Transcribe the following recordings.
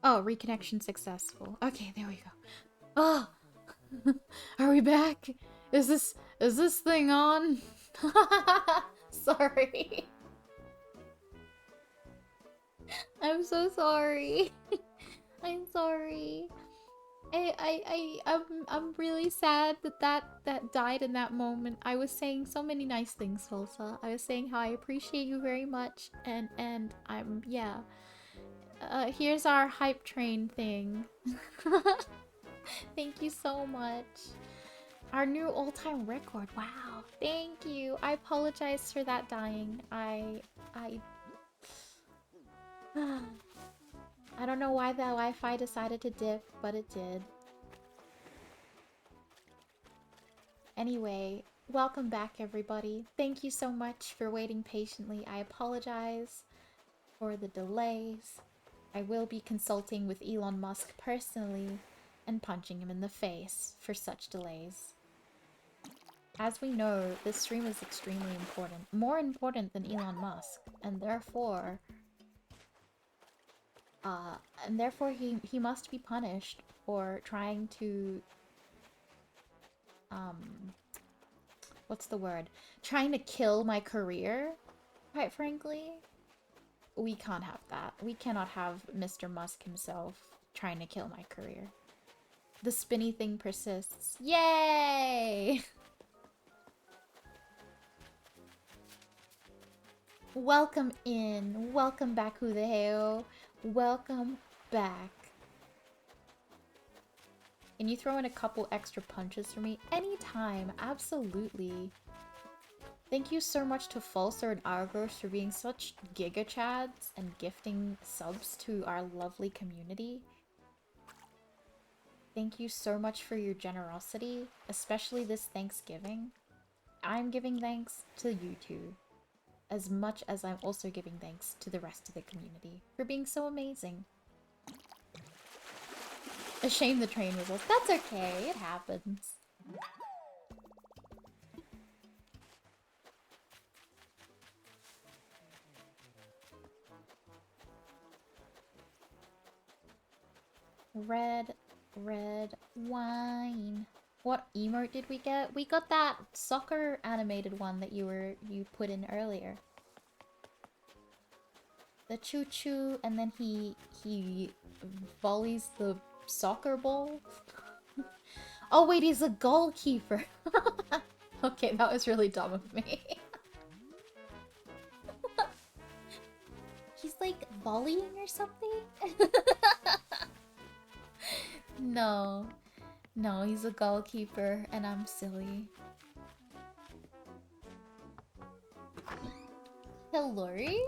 Oh, reconnection successful. Okay, there we go. Oh, are we back? Is this thing on? Sorry. I'm so sorry. I'm sorry. I'm really sad that died in that moment. I was saying so many nice things, Tulsa. I was saying how I appreciate you very much, and I'm yeah. Here's our hype train thing. Thank you so much. Our new all-time record. Wow. Thank you. I apologize for that dying. I I don't know why the Wi-Fi decided to dip, but it did. Anyway, welcome back everybody. Thank you so much for waiting patiently. I apologize for the delays. I will be consulting with Elon Musk personally and punching him in the face for such delays. As we know, this stream is extremely important. More important than Elon Musk. And therefore... he must be punished for trying to... what's the word? Trying to kill my career, quite frankly. We can't have that. We cannot have Mr. Musk himself trying to kill my career. The spinny thing persists. Yay! Welcome in. Welcome back, who the hell? Welcome back. Can you throw in a couple extra punches for me? Anytime, absolutely. Thank you so much to Falser and Argos for being such giga chads and gifting subs to our lovely community. Thank you so much for your generosity, especially this Thanksgiving. I'm giving thanks to you two, as much as I'm also giving thanks to the rest of the community for being so amazing. A shame the train was off. That's okay, it happens. Red wine. What emote did we get? We got that soccer animated one that you put in earlier. The choo-choo, and then he volleys the soccer ball. Oh wait, he's a goalkeeper. Okay, that was really dumb of me. He's like volleying or something? No. No, he's a goalkeeper and I'm silly. Hillary?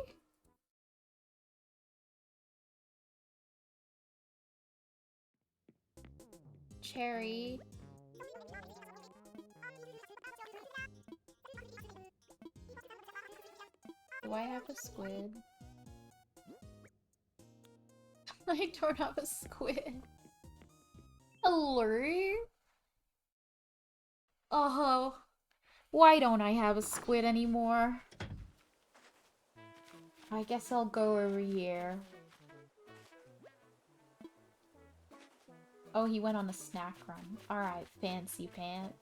Cherry. Do I have a squid? I don't have a squid. Hillary? Oh, why don't I have a squid anymore? I guess I'll go over here. Oh, he went on a snack run. Alright, fancy pants.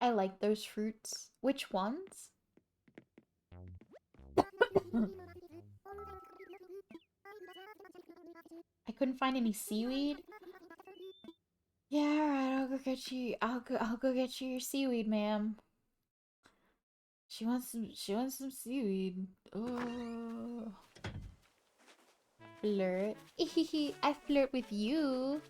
I like those fruits. Which ones? I couldn't find any seaweed. Yeah, alright, I'll go get you. I'll go get you your seaweed, ma'am. She wants some seaweed. Oh. Flirt. I flirt with you.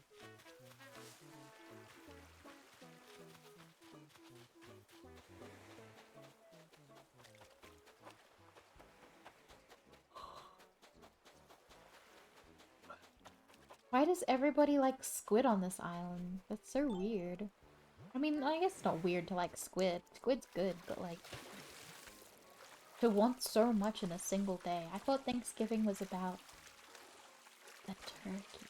Why does everybody like squid on this island? That's so weird. I mean, I guess it's not weird to like squid. Squid's good, but like... to want so much in a single day. I thought Thanksgiving was about... the turkey.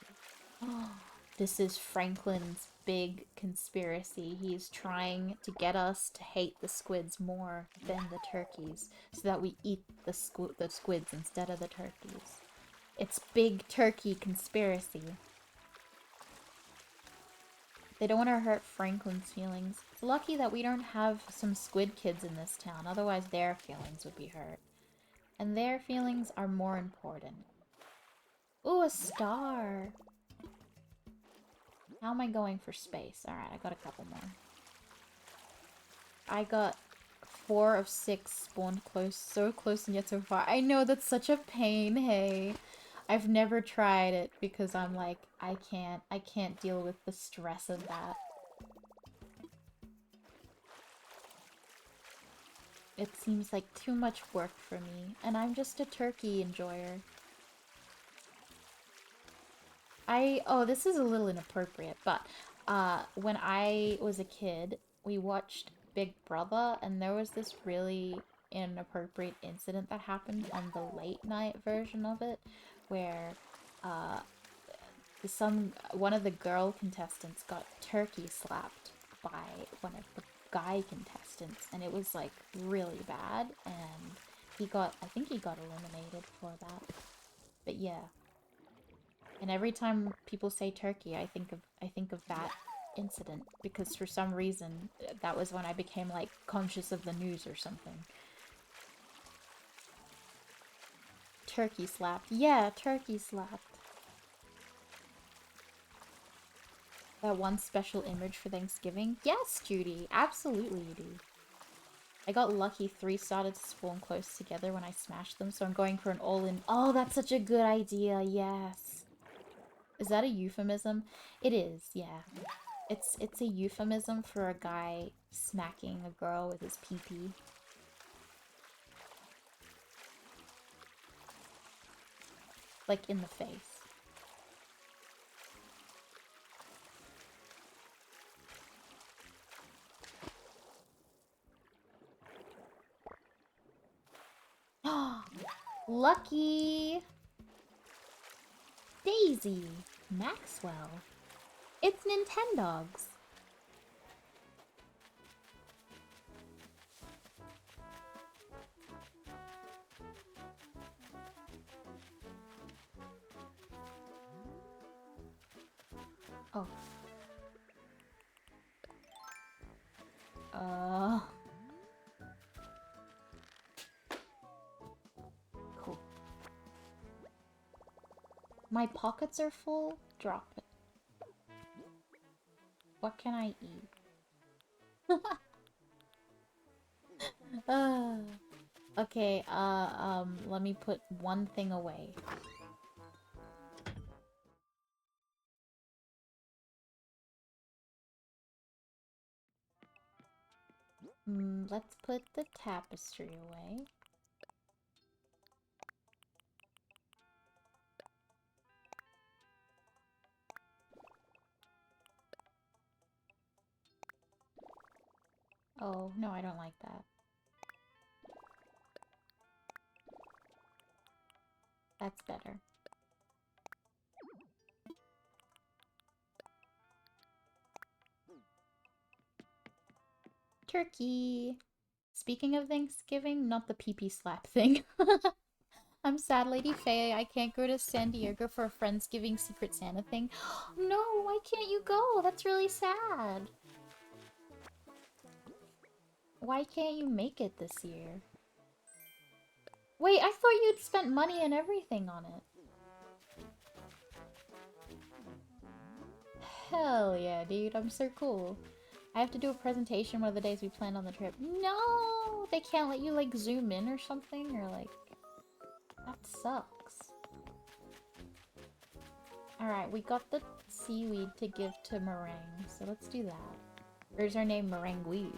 Oh, This is Franklin's big conspiracy. He's trying to get us to hate the squids more than the turkeys, so that we eat the squids instead of the turkeys. It's big turkey conspiracy. They don't want to hurt Franklin's feelings. It's lucky that we don't have some squid kids in this town, otherwise their feelings would be hurt. And their feelings are more important. Ooh, a star! How am I going for space? Alright, I got a couple more. I got 4 of 6 spawned close, so close and yet so far. I know, that's such a pain, hey. I've never tried it because I'm like, I can't deal with the stress of that. It seems like too much work for me, and I'm just a turkey enjoyer. Oh, this is a little inappropriate, but when I was a kid, we watched Big Brother, and there was this really inappropriate incident that happened on the late night version of it, where uh, one of the girl contestants got turkey slapped by one of the guy contestants, and it was like really bad, and I think he got eliminated for that. But yeah. And every time people say turkey, I think of that incident, because for some reason that was when I became like conscious of the news or something. Turkey slapped. Yeah, turkey slapped. That one special image for Thanksgiving? Yes, Judy. Absolutely you do. I got lucky 3 started to spawn close together when I smashed them, so I'm going for an all-in. Oh, that's such a good idea. Yes. Is that a euphemism? It is, yeah. It's a euphemism for a guy smacking a girl with his pee-pee. Like, in the face. Lucky! Daisy! Maxwell! It's Nintendogs! Oh. Cool. My pockets are full? Drop it. What can I eat? Okay, let me put one thing away. Let's put the tapestry away. Oh, no, I don't like that. That's better. Turkey! Speaking of Thanksgiving, not the pee-pee slap thing. I'm sad, Lady Faye. I can't go to San Diego for a Friendsgiving Secret Santa thing. No, why can't you go? That's really sad. Why can't you make it this year? Wait, I thought you'd spent money and everything on it. Hell yeah, dude. I'm so cool. I have to do a presentation one of the days we planned on the trip. No! They can't let you, like, zoom in or something? Or, like... That sucks. Alright, we got the seaweed to give to Meringue, so let's do that. Or is her name Meringue?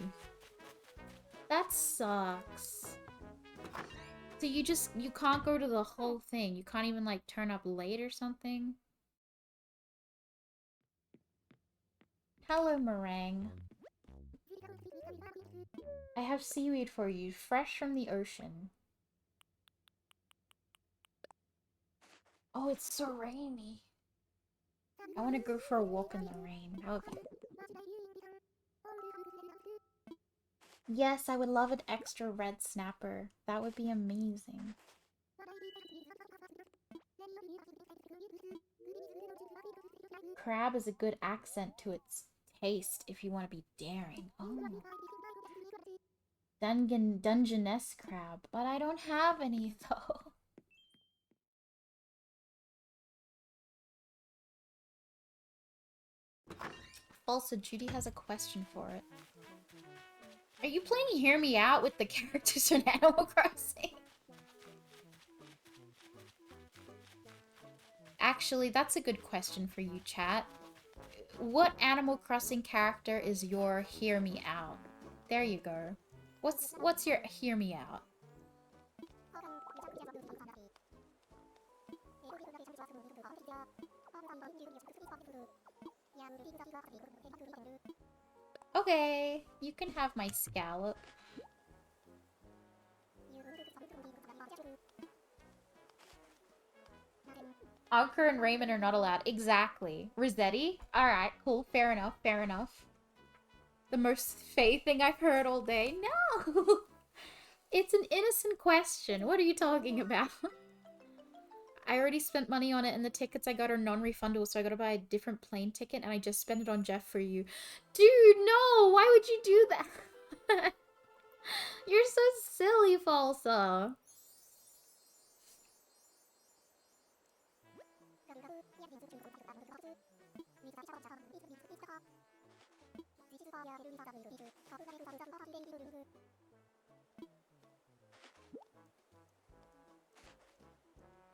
That sucks. So you can't go to the whole thing. You can't even, like, turn up late or something? Hello, Meringue. I have seaweed for you, fresh from the ocean. Oh, it's so rainy. I want to go for a walk in the rain. That would be... Yes, I would love an extra red snapper. That would be amazing. Crab is a good accent to its taste if you want to be daring. Oh. Dungeness crab. But I don't have any, though. Also, Judy has a question for it. Are you playing Hear Me Out with the characters in Animal Crossing? Actually, that's a good question for you, chat. What Animal Crossing character is your Hear Me Out? There you go. What's your Hear Me Out? Okay, you can have my scallop. Ankur and Raymond are not allowed. Exactly. Rossetti? Alright, cool. Fair enough, fair enough. The most Faye thing I've heard all day. No! It's an innocent question. What are you talking about? I already spent money on it and the tickets I got are non-refundable, so I gotta buy a different plane ticket and I just spent it on Jeff for you. Dude, no! Why would you do that? You're so silly, Falsa.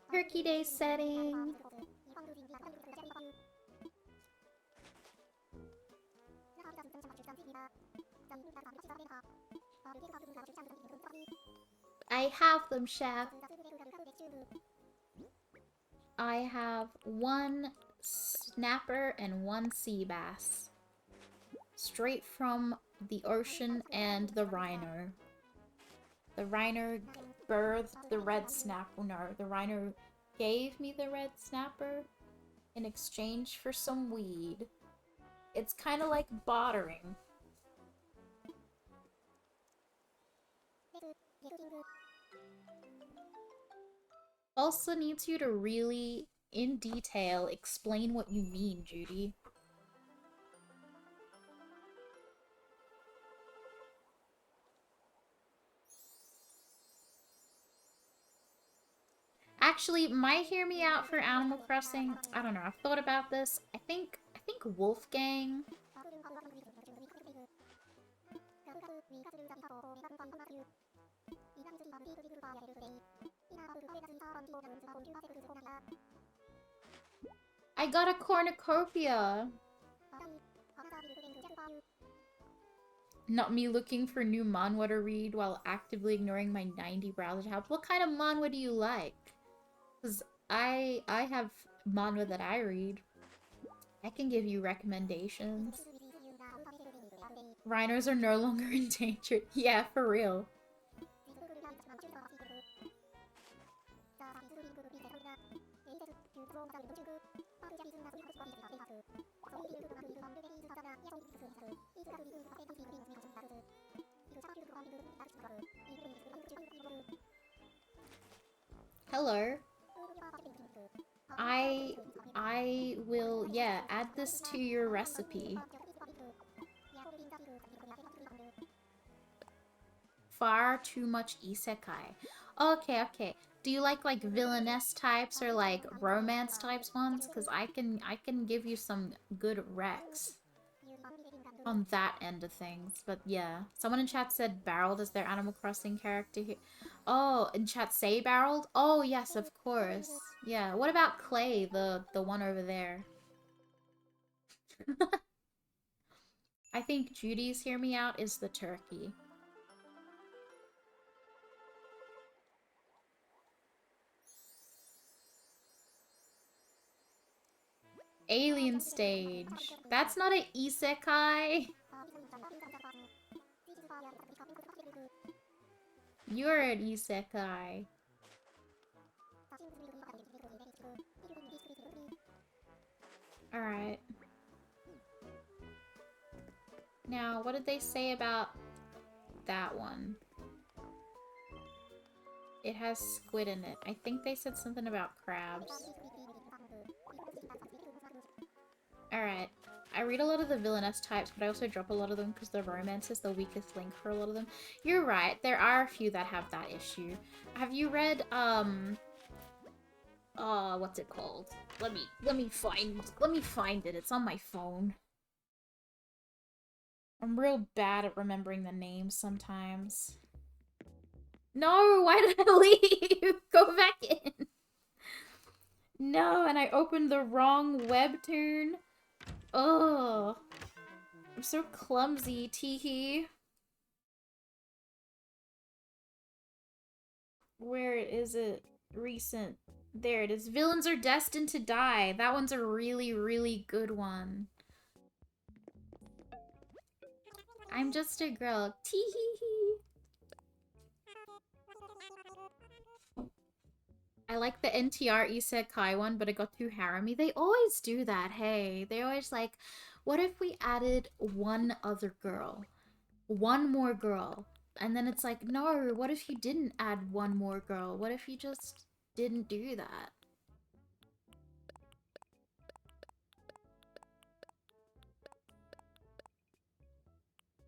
Turkey Day setting. I have them, chef. I have one snapper and one sea bass. Straight from the ocean and the rhino. The rhino birthed the red snapper. No, the rhino gave me the red snapper in exchange for some weed. It's kind of like bartering. Also needs you to really, in detail, explain what you mean, Judy. Actually, my Hear Me Out for Animal Crossing, I don't know, I've thought about this. I think Wolfgang. I got a cornucopia. Not me looking for new manhwa to read while actively ignoring my 90 browser tabs. What kind of manhwa do you like? Because I have manhwa that I read. I can give you recommendations. Rhinos are no longer endangered. Yeah, for real. Hello. I will, yeah, add this to your recipe. Far too much isekai. Okay, okay. Do you like villainess types or like romance types ones? Because I can give you some good recs on that end of things. But yeah, someone in chat said Barreled is their Animal Crossing character here. Oh, in chat say Barreled? Oh yes, of course. Yeah. What about Clay, the one over there? I think Judy's Hear Me Out is the turkey. Alien stage. That's not an isekai. You're an isekai. Alright. Now, what did they say about that one? It has squid in it. I think they said something about crabs. Alright. I read a lot of the villainess types, but I also drop a lot of them because the romance is the weakest link for a lot of them. You're right, there are a few that have that issue. Have you read, what's it called? Let me find it. It's on my phone. I'm real bad at remembering the names sometimes. No, why did I leave? Go back in. No, and I opened the wrong webtoon. Oh, I'm so clumsy, teehee. Where is it? Recent. There it is. Villains are destined to die. That one's a really, really good one. I'm just a girl. Teehee. I like the NTR Isekai one, but it got too harem-y. They always do that, hey. They always like, what if we added one other girl? One more girl. And then it's like, no, what if you didn't add one more girl? What if you just didn't do that?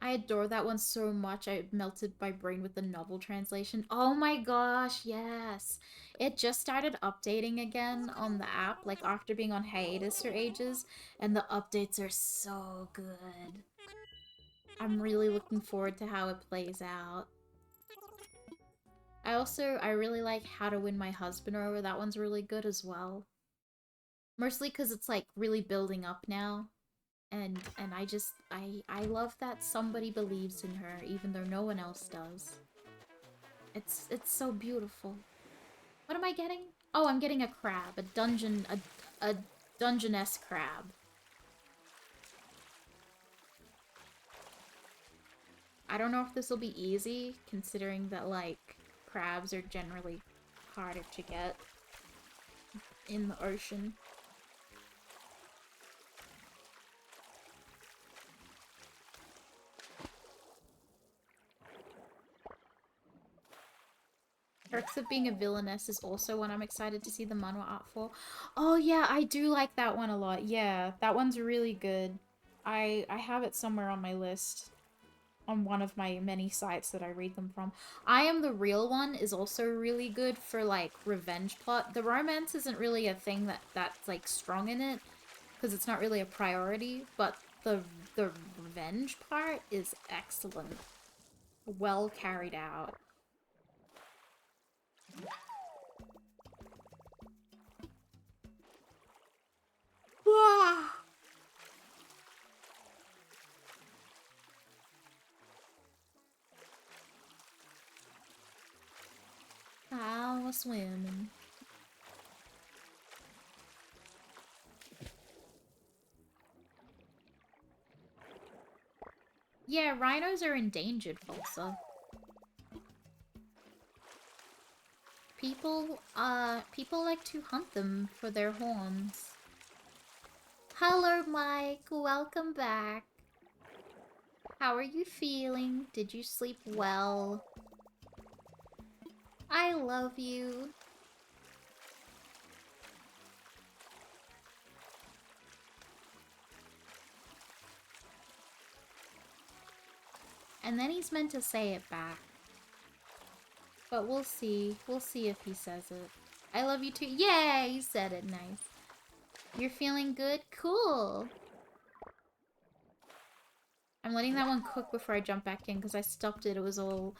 I adore that one so much. I melted my brain with the novel translation. Oh my gosh, yes. It just started updating again on the app, like after being on hiatus for ages, and the updates are so good. I'm really looking forward to how it plays out. I really like How to Win My Husband Over. That one's really good as well. Mostly because it's like really building up now. And I love that somebody believes in her even though no one else does. It's so beautiful. What am I getting? Oh, I'm getting a crab, a dungeness crab. I don't know if this will be easy considering that like crabs are generally harder to get in the ocean. Perks of Being a Villainess is also one I'm excited to see the manhwa art for. Oh yeah, I do like that one a lot. Yeah, that one's really good. I have it somewhere on my list. On one of my many sites that I read them from. I Am the Real One is also really good for like revenge plot. The romance isn't really a thing that's like strong in it because it's not really a priority, but the revenge part is excellent. Well carried out. I was swimming. Yeah, rhinos are endangered, Fulsa. People like to hunt them for their horns. Hello, Mike. Welcome back. How are you feeling? Did you sleep well? I love you. And then he's meant to say it back. But we'll see. We'll see if he says it. I love you too. Yeah, you said it nice. You're feeling good? Cool. I'm letting that one cook before I jump back in because I stopped it. It was all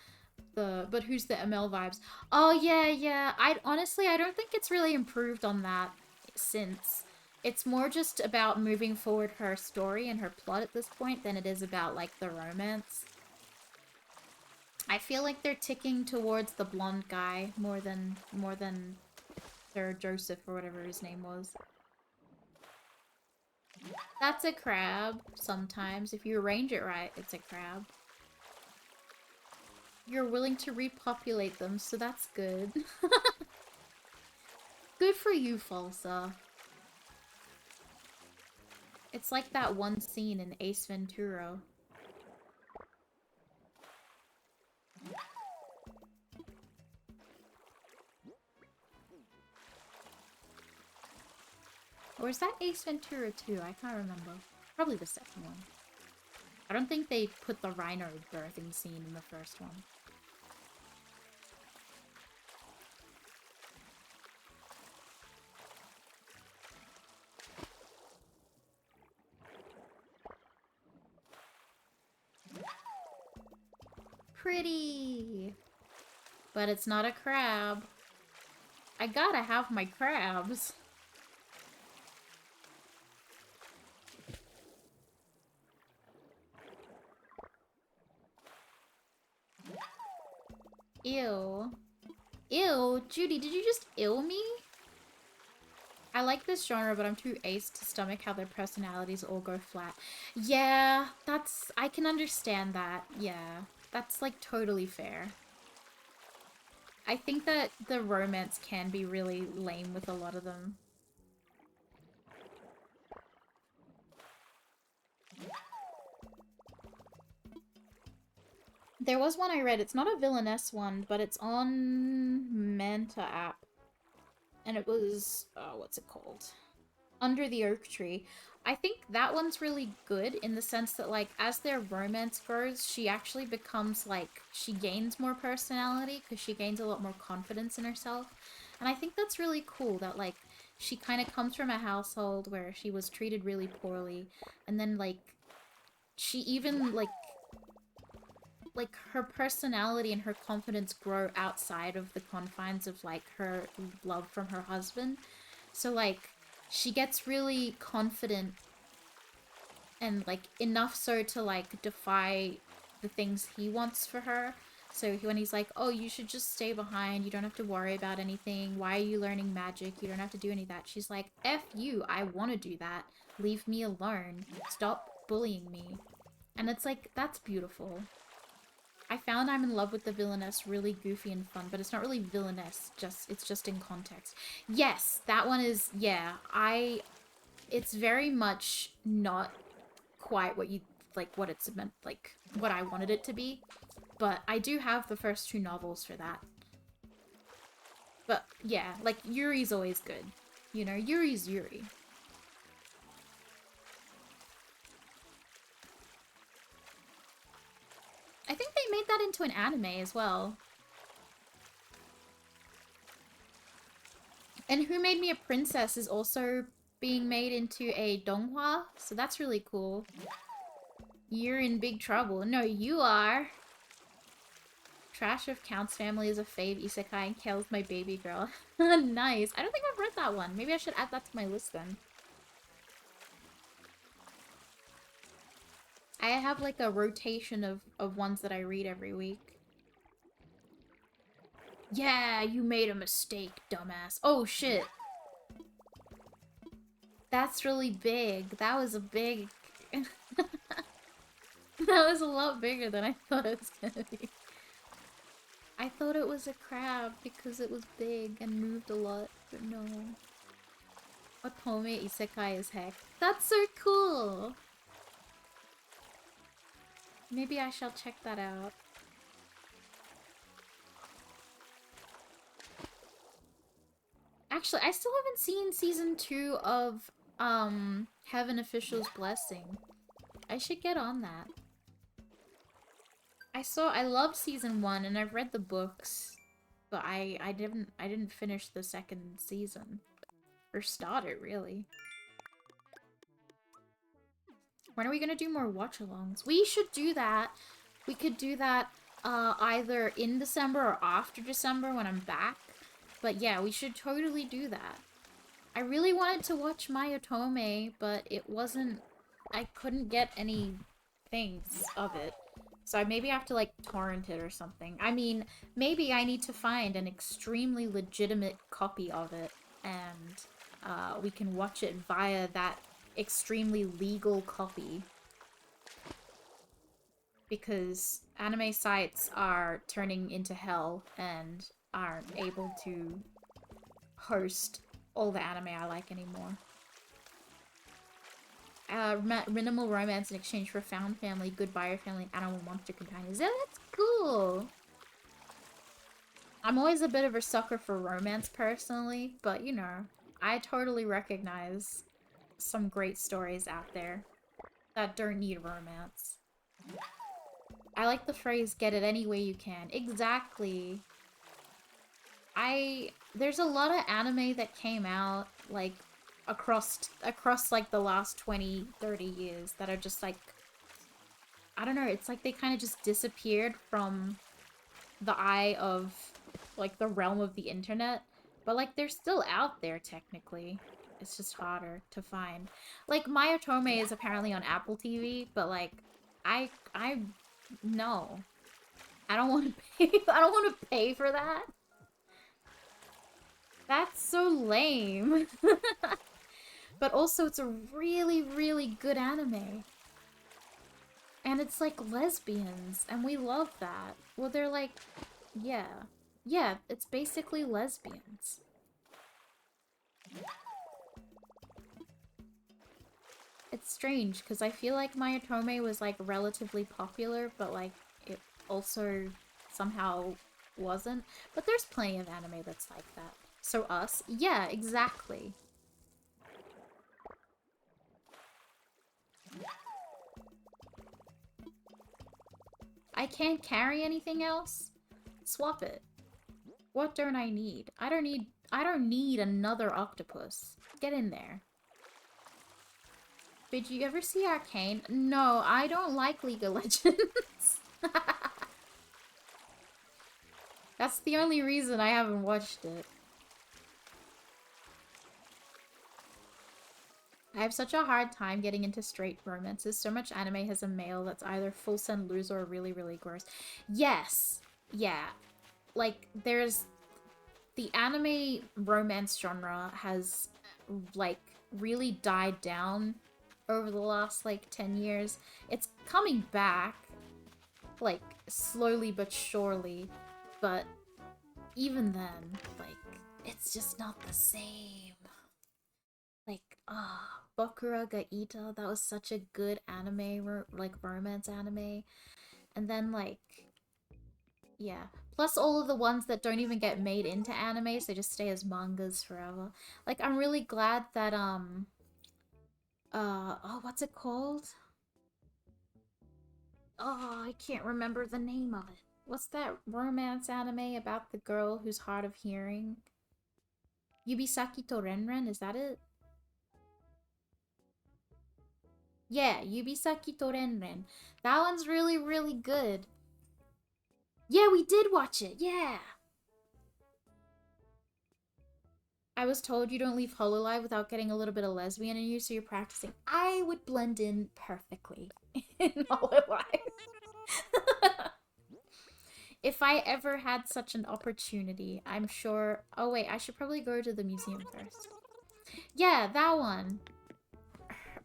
the but who's the ML vibes. Oh yeah. I don't think it's really improved on that since. It's more just about moving forward her story and her plot at this point than it is about like the romance. I feel like they're ticking towards the blonde guy more than Sir Joseph or whatever his name was. That's a crab sometimes. If you arrange it right, it's a crab. You're willing to repopulate them, so that's good. Good for you, Falsa. It's like that one scene in Ace Ventura. Or is that Ace Ventura 2? I can't remember. Probably the second one. I don't think they put the rhino birthing scene in the first one. Pretty! But it's not a crab. I gotta have my crabs. Ew. Ew, Judy, did you just ill me? I like this genre, but I'm too ace to stomach how their personalities all go flat. Yeah, I can understand that. Yeah, that's like totally fair. I think that the romance can be really lame with a lot of them. There was one I read, it's not a villainess one, but it's on Manta app. And it was, what's it called? Under the Oak Tree. I think that one's really good in the sense that, like, as their romance grows, she actually becomes, like, she gains more personality because she gains a lot more confidence in herself. And I think that's really cool that, like, she kind of comes from a household where she was treated really poorly. And then, like, she even, like her personality and her confidence grow outside of the confines of like her love from her husband. So like she gets really confident and like enough so to like defy the things he wants for her. So when he's like, oh, you should just stay behind, you don't have to worry about anything, why are you learning magic, you don't have to do any of that, she's like, F you, I want to do that, leave me alone, stop bullying me. And it's like, that's beautiful. I found I'm in love with the villainess really goofy and fun, but it's not really villainess, it's just in context. Yes, that one is, yeah, it's very much not quite what you, like, what it's meant, like, what I wanted it to be, but I do have the first 2 novels for that. But, yeah, like, Yuri's always good. You know, Yuri's Yuri. I think they made that into an anime as well. And Who Made Me a Princess is also being made into a donghua, so that's really cool. You're in big trouble. No, you are. Trash of Count's Family is a fave isekai and Kale's my baby girl. Nice. I don't think I've read that one. Maybe I should add that to my list then. I have like a rotation of ones that I read every week. Yeah, you made a mistake, dumbass. Oh, shit. That's really big. That was a big... That was a lot bigger than I thought it was gonna be. I thought it was a crab because it was big and moved a lot, but no. Otome isekai is heck. That's so cool! Maybe I shall check that out. Actually, I still haven't seen season 2 of, Heaven Official's Blessing. I should get on that. I loved season 1 and I've read the books, but I didn't finish the second season. Or start it, really. When are we gonna do more watch-alongs? We should do that. We could do that either in December or after December when I'm back. But yeah, we should totally do that. I really wanted to watch My Otome, but it wasn't... I couldn't get any things of it. So maybe I have to, like, torrent it or something. I mean, maybe I need to find an extremely legitimate copy of it, and we can watch it via that extremely legal copy. Because anime sites are turning into hell and aren't able to host all the anime I like anymore. minimal romance in exchange for found family, good buyer family, and animal monster companions. Yeah, that's cool. I'm always a bit of a sucker for romance personally, but you know, I totally recognize some great stories out there that don't need romance. I like the phrase, get it any way you can. Exactly. There's a lot of anime that came out, like, across like the last 20, 30 years that are just like, I don't know, it's like they kind of just disappeared from the eye of, like, the realm of the internet. But, like, they're still out there, technically. It's just harder to find. Like, My Otome is apparently on Apple TV, but, like, I, no. I don't want to pay, I don't want to pay for that. That's so lame. But also, it's a really, really good anime. And it's like lesbians, and we love that. Well, they're like, yeah. Yeah, it's basically lesbians. It's strange, because I feel like My Otome was, like, relatively popular, but, like, it also somehow wasn't. But there's plenty of anime that's like that. So us? Yeah, exactly. I can't carry anything else? Swap it. What don't I need? I don't need another octopus. Get in there. Did you ever see Arcane? No, I don't like League of Legends. That's the only reason I haven't watched it. I have such a hard time getting into straight romances. So much anime has a male that's either full send loser or really, really gross. Yes. Yeah. Like, there's... The anime romance genre has, like, really died down over the last, like, 10 years. It's coming back, like, slowly but surely. But even then, like, it's just not the same. Like, Bokura ga Ita, that was such a good anime, like, romance anime. And then, like, yeah. Plus all of the ones that don't even get made into anime, so just stay as mangas forever. Like, I'm really glad that, oh, what's it called? Oh, I can't remember the name of it. What's that romance anime about the girl who's hard of hearing? Yubisaki to Renren, is that it? Yeah, Yubisaki to Renren. That one's really, really good. Yeah, we did watch it, yeah! I was told you don't leave Hololive without getting a little bit of lesbian in you, so you're practicing. I would blend in perfectly in Hololive. If I ever had such an opportunity, I'm sure... Oh wait, I should probably go to the museum first. Yeah, that one.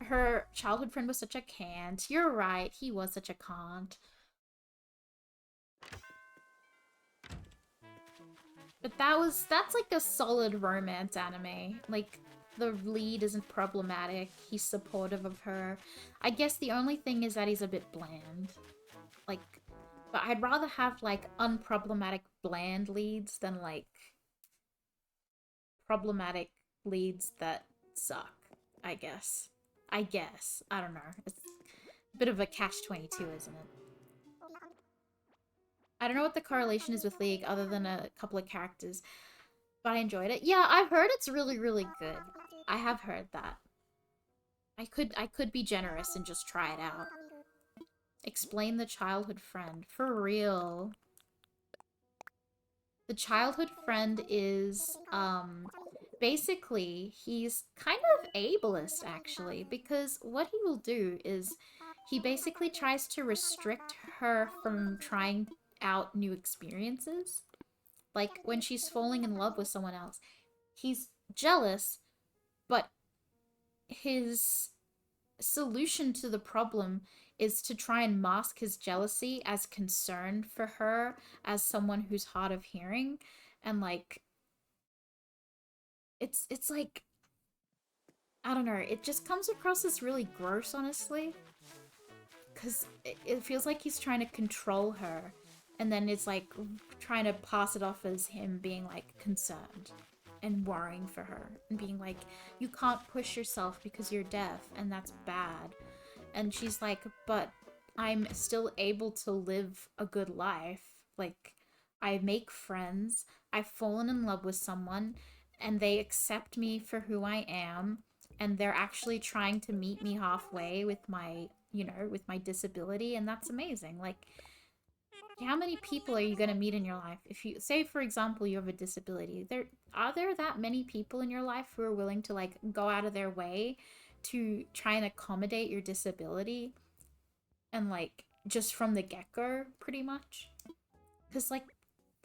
Her childhood friend was such a cant. You're right, he was such a cant. But that's like a solid romance anime. Like, the lead isn't problematic. He's supportive of her. I guess the only thing is that he's a bit bland. Like, but I'd rather have, like, unproblematic bland leads than, like, problematic leads that suck, I guess. I guess. I don't know. It's a bit of a catch-22, isn't it? I don't know what the correlation is with League other than a couple of characters, but I enjoyed it. Yeah, I've heard it's really, really good. I have heard that. I could be generous and just try it out. Explain the childhood friend. For real. The childhood friend is, basically, he's kind of ableist, actually, because what he will do is he basically tries to restrict her from trying out new experiences. Like, when she's falling in love with someone else, he's jealous, but his solution to the problem is to try and mask his jealousy as concern for her as someone who's hard of hearing, and like it's like I don't know, it just comes across as really gross, honestly. Because it feels like he's trying to control her. And then it's like trying to pass it off as him being like concerned and worrying for her. And being like, you can't push yourself because you're deaf and that's bad. And she's like, but I'm still able to live a good life. Like, I make friends, I've fallen in love with someone, and they accept me for who I am, and they're actually trying to meet me halfway with my, with my disability, and that's amazing. Like, how many people are you going to meet in your life? If you say, for example, you have a disability, there that many people in your life who are willing to like go out of their way to try and accommodate your disability and like just from the get-go pretty much? Because like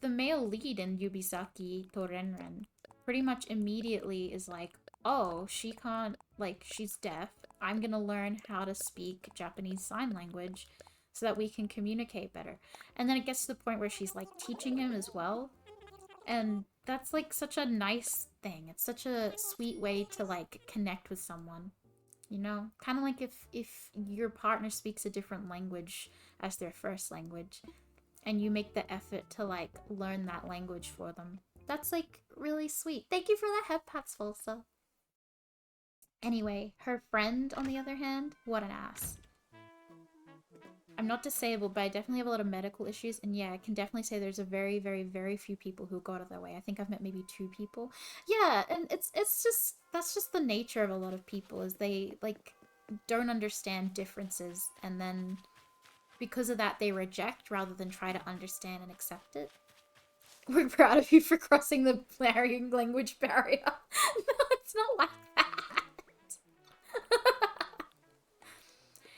the male lead in Yubisaki Torenren pretty much immediately is like, oh, she can't, like, she's deaf, I'm gonna learn how to speak Japanese sign language so that we can communicate better. And then it gets to the point where she's like teaching him as well, and that's like such a nice thing. It's such a sweet way to like connect with someone, kind of like if your partner speaks a different language as their first language and you make the effort to like learn that language for them. That's like really sweet. Thank you for the head pats, Volsa. Anyway, her friend, on the other hand, what an ass. I'm not disabled, but I definitely have a lot of medical issues, and yeah, I can definitely say there's a very, very, very few people who go out of their way. I think I've met maybe 2 people. Yeah, and it's just that's just the nature of a lot of people, is they like don't understand differences, and then because of that they reject rather than try to understand and accept it. We're proud of you for crossing the varying language barrier. No, it's not like that.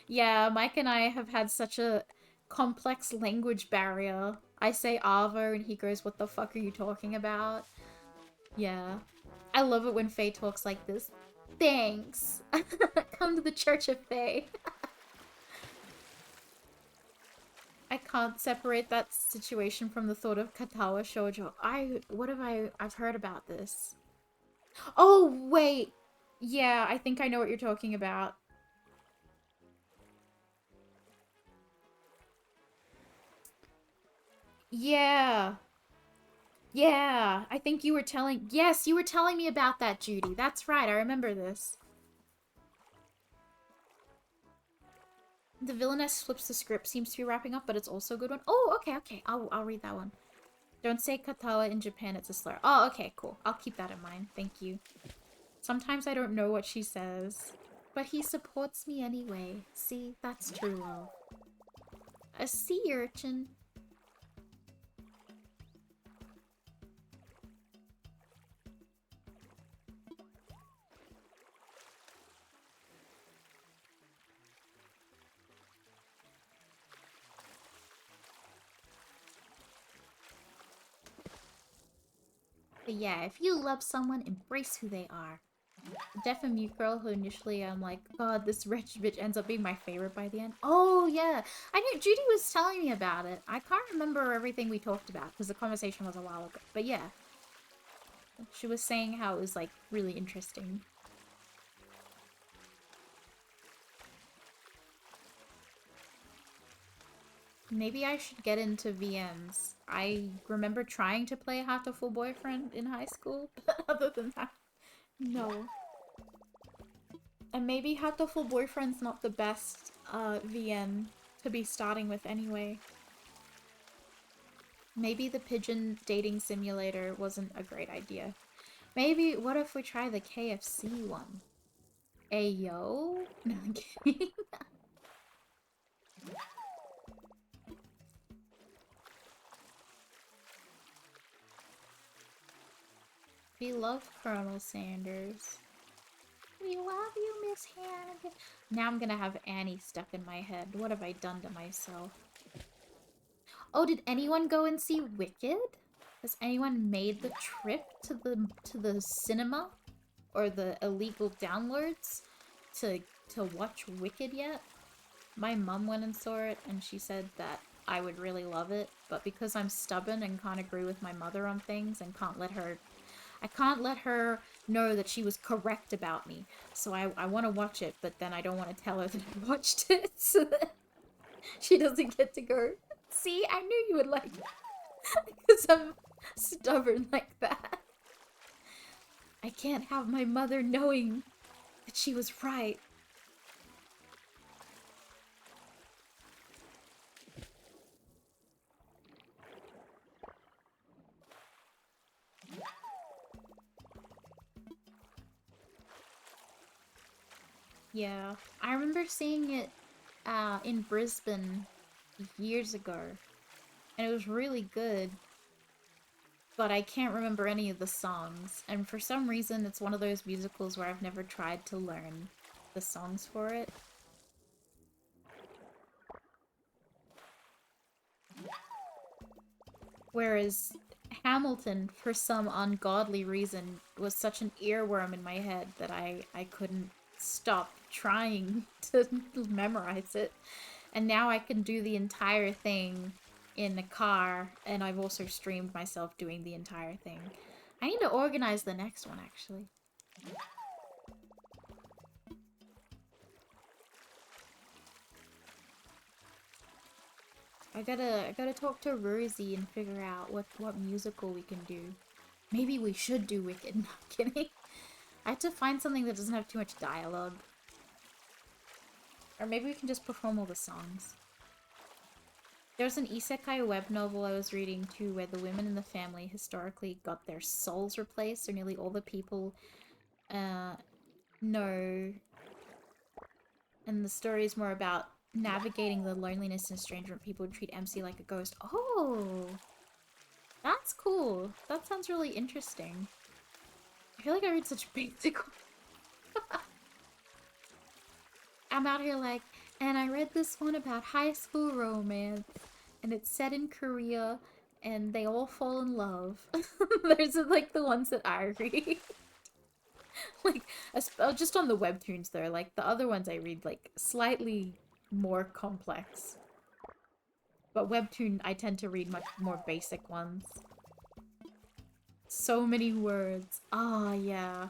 Yeah, Mike and I have had such a complex language barrier. I say Avo and he goes, what the fuck are you talking about? Yeah. I love it when Faye talks like this. Thanks. Come to the Church of Faye. I can't separate that situation from the thought of Katawa Shoujo. I've heard about this. Oh, wait. Yeah, I think I know what you're talking about. Yeah. Yeah, I think you were telling... Yes, you were telling me about that, Judy. That's right, I remember this. The villainess flips the script seems to be wrapping up, but it's also a good one. Oh, okay. I'll read that one. Don't say katawa in Japan, it's a slur. Oh, okay, cool. I'll keep that in mind. Thank you. Sometimes I don't know what she says. But he supports me anyway. See, that's true love. A sea urchin. But yeah, if you love someone, embrace who they are. The deaf and mute girl who initially I'm like, God, this wretched bitch ends up being my favorite by the end. Oh, yeah. I knew Judy was telling me about it. I can't remember everything we talked about because the conversation was a while ago. But yeah. She was saying how it was, like, really interesting. Maybe I should get into VMs. I remember trying to play Hatoful Boyfriend in high school, but other than that, no. And maybe Hatoful Boyfriend's not the best VM to be starting with anyway. Maybe the pigeon dating simulator wasn't a great idea. Maybe, what if we try the KFC one? Ayo? No, I'm kidding. We love Colonel Sanders. We love you, Miss Hannigan. Now I'm gonna have Annie stuck in my head. What have I done to myself? Oh, did anyone go and see Wicked? Has anyone made the trip to the cinema or the illegal downloads to watch Wicked yet? My mom went and saw it and she said that I would really love it, but because I'm stubborn and can't agree with my mother on things and can't let her... I can't let her know that she was correct about me. So I want to watch it, but then I don't want to tell her that I watched it, so that she doesn't get to go, see, I knew you would like it. Because I'm stubborn like that. I can't have my mother knowing that she was right. Yeah, I remember seeing it in Brisbane years ago, and it was really good, but I can't remember any of the songs, and for some reason it's one of those musicals where I've never tried to learn the songs for it. Whereas Hamilton, for some ungodly reason, was such an earworm in my head that I couldn't stop trying to memorize it. And now I can do the entire thing in the car, and I've also streamed myself doing the entire thing. I need to organize the next one, actually. I gotta talk to Rosie and figure out what musical we can do. Maybe we should do Wicked. Not kidding. I have to find something that doesn't have too much dialogue. Or maybe we can just perform all the songs. There's an isekai web novel I was reading too where the women in the family historically got their souls replaced, so nearly all the people know. And the story is more about navigating the loneliness and estrangement people would treat MC like a ghost. Oh! That's cool. That sounds really interesting. I feel like I read such basic. I'm out here like, and I read this one about high school romance, and it's set in Korea, and they all fall in love. There's like the ones that I read. Like, just on the webtoons though, like the other ones I read, like, slightly more complex. But webtoon, I tend to read much more basic ones. So many words. Ah, yeah.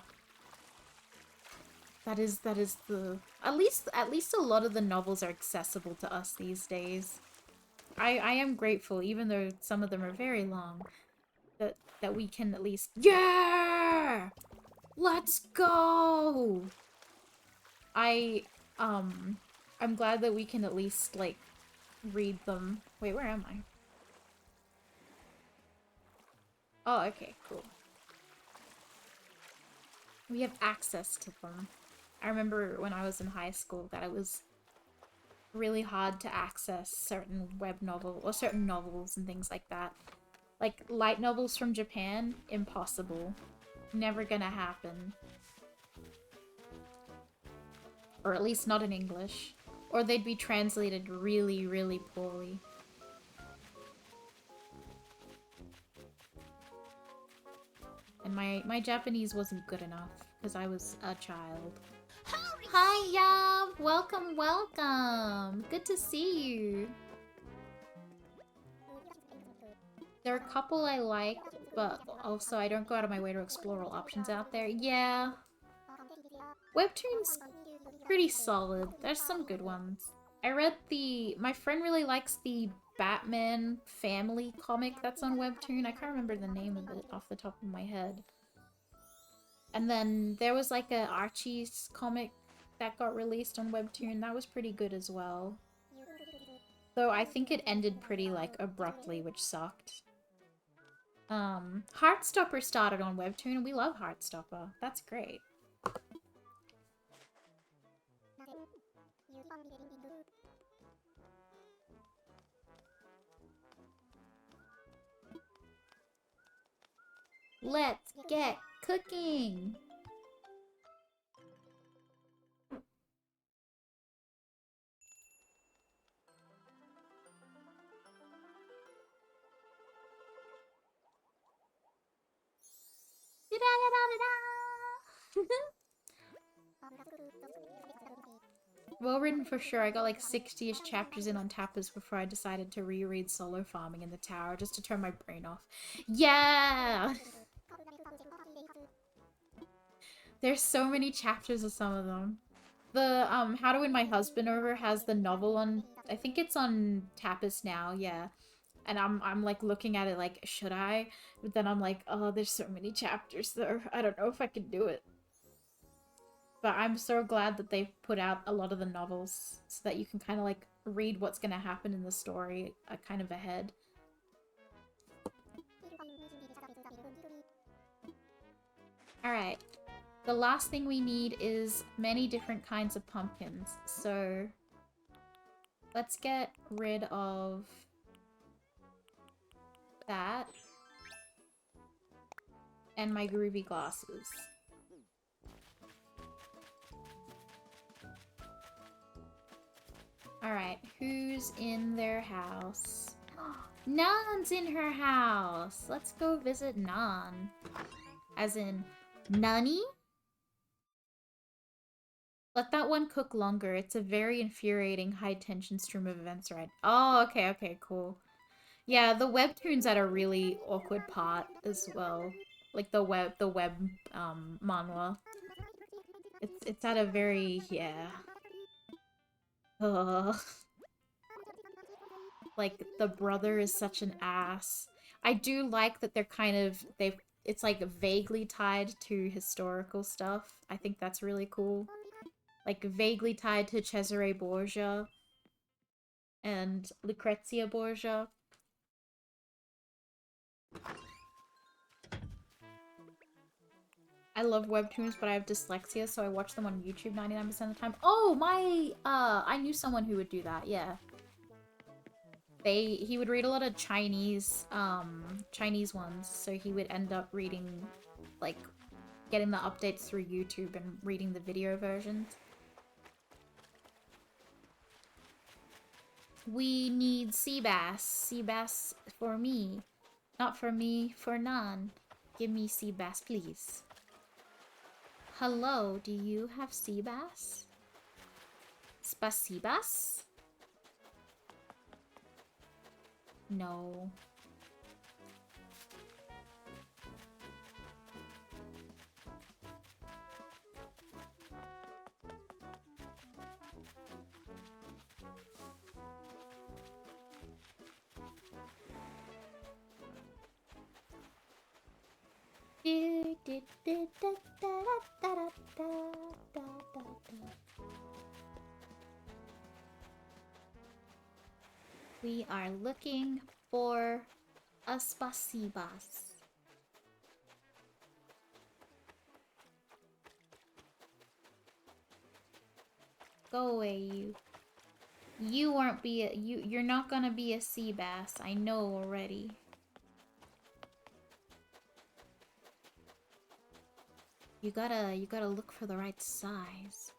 That is the... At least a lot of the novels are accessible to us these days. I am grateful, even though some of them are very long, that we can at least... Yeah! Let's go! I'm glad that we can at least, like, read them. Wait, where am I? Oh, okay, cool. We have access to them. I remember when I was in high school that it was really hard to access certain web novel or certain novels and things like that. Like, light novels from Japan, impossible. Never gonna happen. Or at least not in English. Or they'd be translated really, really poorly. And my Japanese wasn't good enough, because I was a child. Hi, Yab! Welcome, welcome! Good to see you! There are a couple I like, but also I don't go out of my way to explore all options out there. Yeah. Webtoon's pretty solid. There's some good ones. I read my friend really likes the Batman family comic that's on Webtoon. I can't remember the name of it off the top of my head. And then there was like a Archie's comic that got released on Webtoon. That was pretty good as well. Though I think it ended pretty, like, abruptly, which sucked. Heartstopper started on Webtoon, and we love Heartstopper. That's great. Let's get cooking! Well written for sure. I got like 60-ish chapters in on Tappers before I decided to reread Solo Farming in the Tower just to turn my brain off. Yeah! There's so many chapters of some of them. The How to Win My Husband Over has the novel on, I think it's on Tapas now, yeah. And I'm like looking at it like, should I? But then I'm like, oh, there's so many chapters there. I don't know if I can do it. But I'm so glad that they've put out a lot of the novels so that you can kind of like read what's gonna happen in the story kind of ahead. Alright. The last thing we need is many different kinds of pumpkins. So let's get rid of that and my groovy glasses. Alright, who's in their house? Nan's in her house! Let's go visit Nan. As in, Nani? Let that one cook longer. It's a very infuriating high-tension stream of events, right? Oh, okay, cool. Yeah, the webtoon's at a really awkward part as well. Like the web manhwa. It's at a very, yeah. Ugh. Like, the brother is such an ass. I do like that they're kind of, it's like vaguely tied to historical stuff. I think that's really cool. Like, vaguely tied to Cesare Borgia and Lucrezia Borgia. I love webtoons, but I have dyslexia, so I watch them on YouTube 99% of the time. Oh, I knew someone who would do that, yeah. He would read a lot of Chinese ones, so he would end up reading, like, getting the updates through YouTube and reading the video versions. We need sea bass. Sea bass for me. Not for me, for Nan. Give me sea bass, please. Hello, do you have sea bass? Spasibas? No. We are looking for a spasibas. Go away, you. You aren't you're not gonna be a sea bass. I know already. You gotta look for the right size.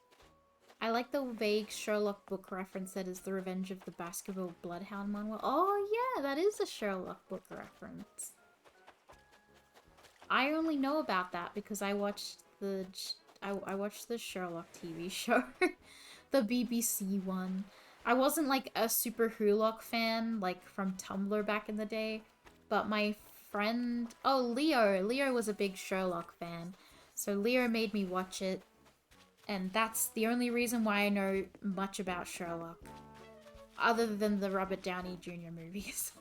I like the vague Sherlock book reference that is the Revenge of the Baskerville Bloodhound manhwa. Oh yeah, that is a Sherlock book reference. I only know about that because I watched the Sherlock TV show, the BBC one. I wasn't like a super Hulock fan like from Tumblr back in the day, but my friend, Leo was a big Sherlock fan. So Leo made me watch it, and that's the only reason why I know much about Sherlock. Other than the Robert Downey Jr. movies.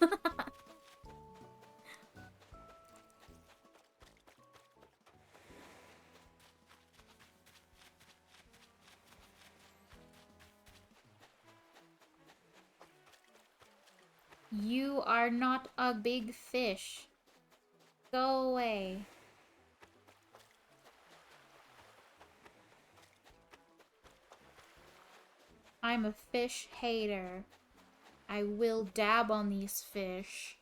You are not a big fish. Go away. I'm a fish hater. I will dab on these fish.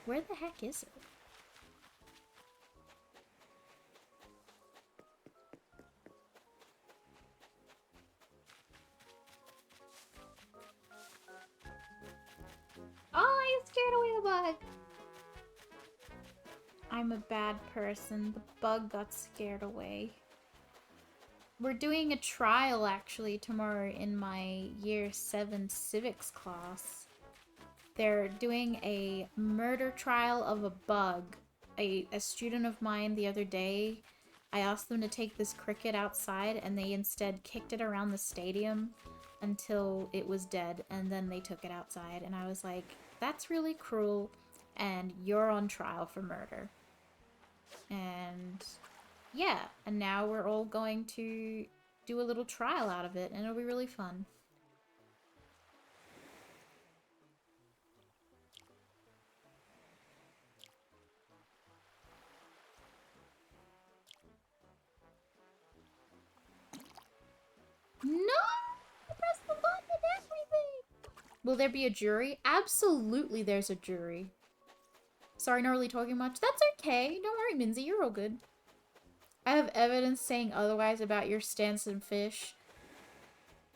Where the heck is it? Oh, I scared away the bug. I'm a bad person. The bug got scared away. We're doing a trial, actually, tomorrow in my Year 7 Civics class. They're doing a murder trial of a bug. A student of mine the other day I asked them to take this cricket outside, and they instead kicked it around the stadium until it was dead, and then they took it outside. And I was like, that's really cruel, and you're on trial for murder. And yeah, and now we're all going to do a little trial out of it, and it'll be really fun. No! I pressed the button and everything! Will there be a jury? Absolutely there's a jury. Sorry, not really talking much. That's okay. Don't worry, Minzy. You're all good. I have evidence saying otherwise about your stance in fish.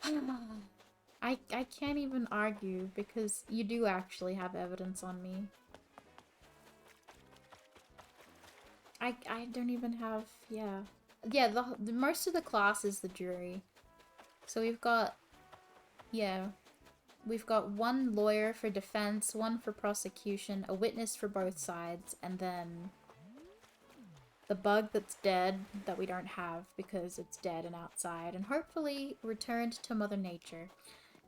I can't even argue because you do actually have evidence on me. I don't even have, yeah. Yeah, the most of the class is the jury. So we've got, yeah, we've got one lawyer for defense, one for prosecution, a witness for both sides, and then the bug that's dead that we don't have because it's dead and outside, and hopefully returned to Mother Nature.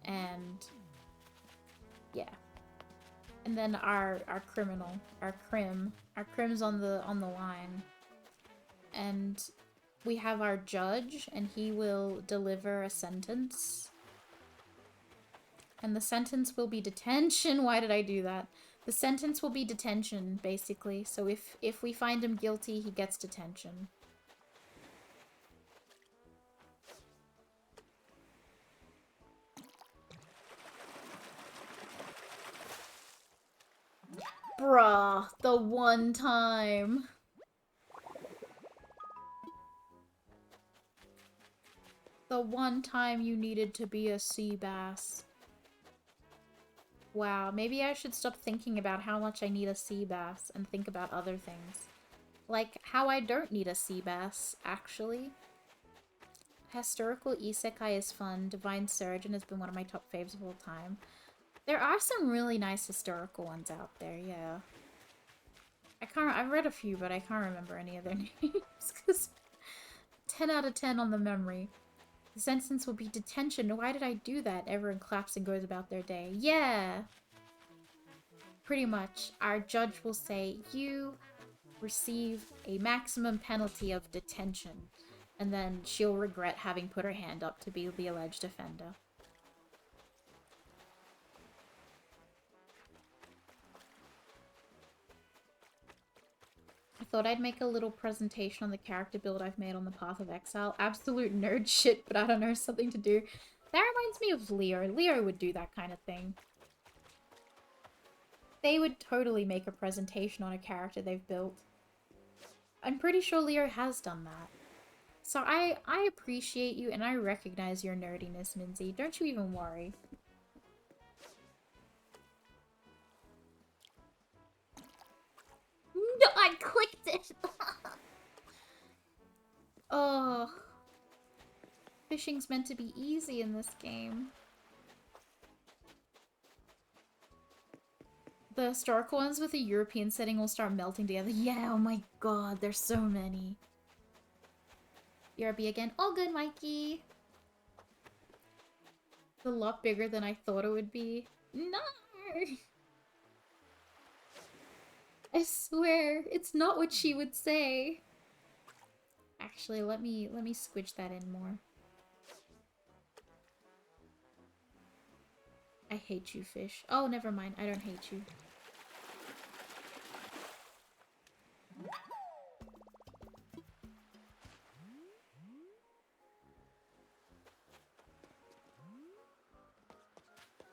And yeah. And then our criminal, our crim's on the line. And we have our judge, and he will deliver a sentence. And the sentence will be detention. Why did I do that? The sentence will be detention, basically. So if we find him guilty, he gets detention. Bruh, the one time. The one time you needed to be a sea bass. Wow, maybe I should stop thinking about how much I need a sea bass and think about other things. Like how I don't need a sea bass, actually. Historical isekai is fun. Divine Surgeon has been one of my top faves of all time. There are some really nice historical ones out there, yeah. I've read a few, but I can't remember any of their names, because 10 out of 10 on the memory. The sentence will be detention. Why did I do that? Everyone claps and goes about their day. Yeah! Pretty much. Our judge will say, you receive a maximum penalty of detention. And then she'll regret having put her hand up to be the alleged offender. I thought I'd make a little presentation on the character build I've made on the Path of Exile. Absolute nerd shit, but I don't know, something to do. That reminds me of Leo. Leo would do that kind of thing. They would totally make a presentation on a character they've built. I'm pretty sure Leo has done that. So I appreciate you and I recognize your nerdiness, Minzy. Don't you even worry. No, I clicked it! Oh. Fishing's meant to be easy in this game. The historical ones with the European setting will start melting together. Yeah, oh my god, there's so many. BRB again. All good, Mikey. It's a lot bigger than I thought it would be. No! I swear, it's not what she would say. Actually, let me squidge that in more. I hate you, fish. Oh, never mind. I don't hate you.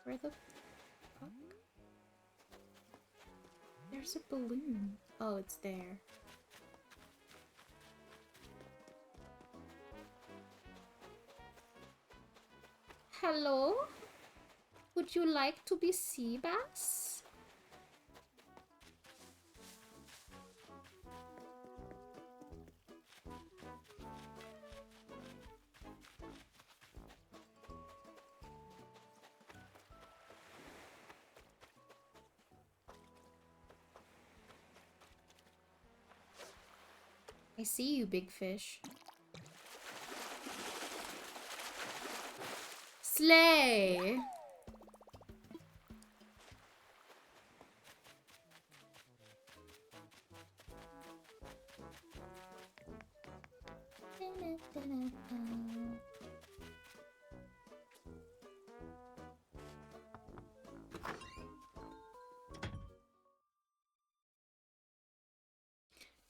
Where the fuck? There's a balloon. Oh, it's there. Hello? Would you like to be sea bass? I see you, big fish. Slay!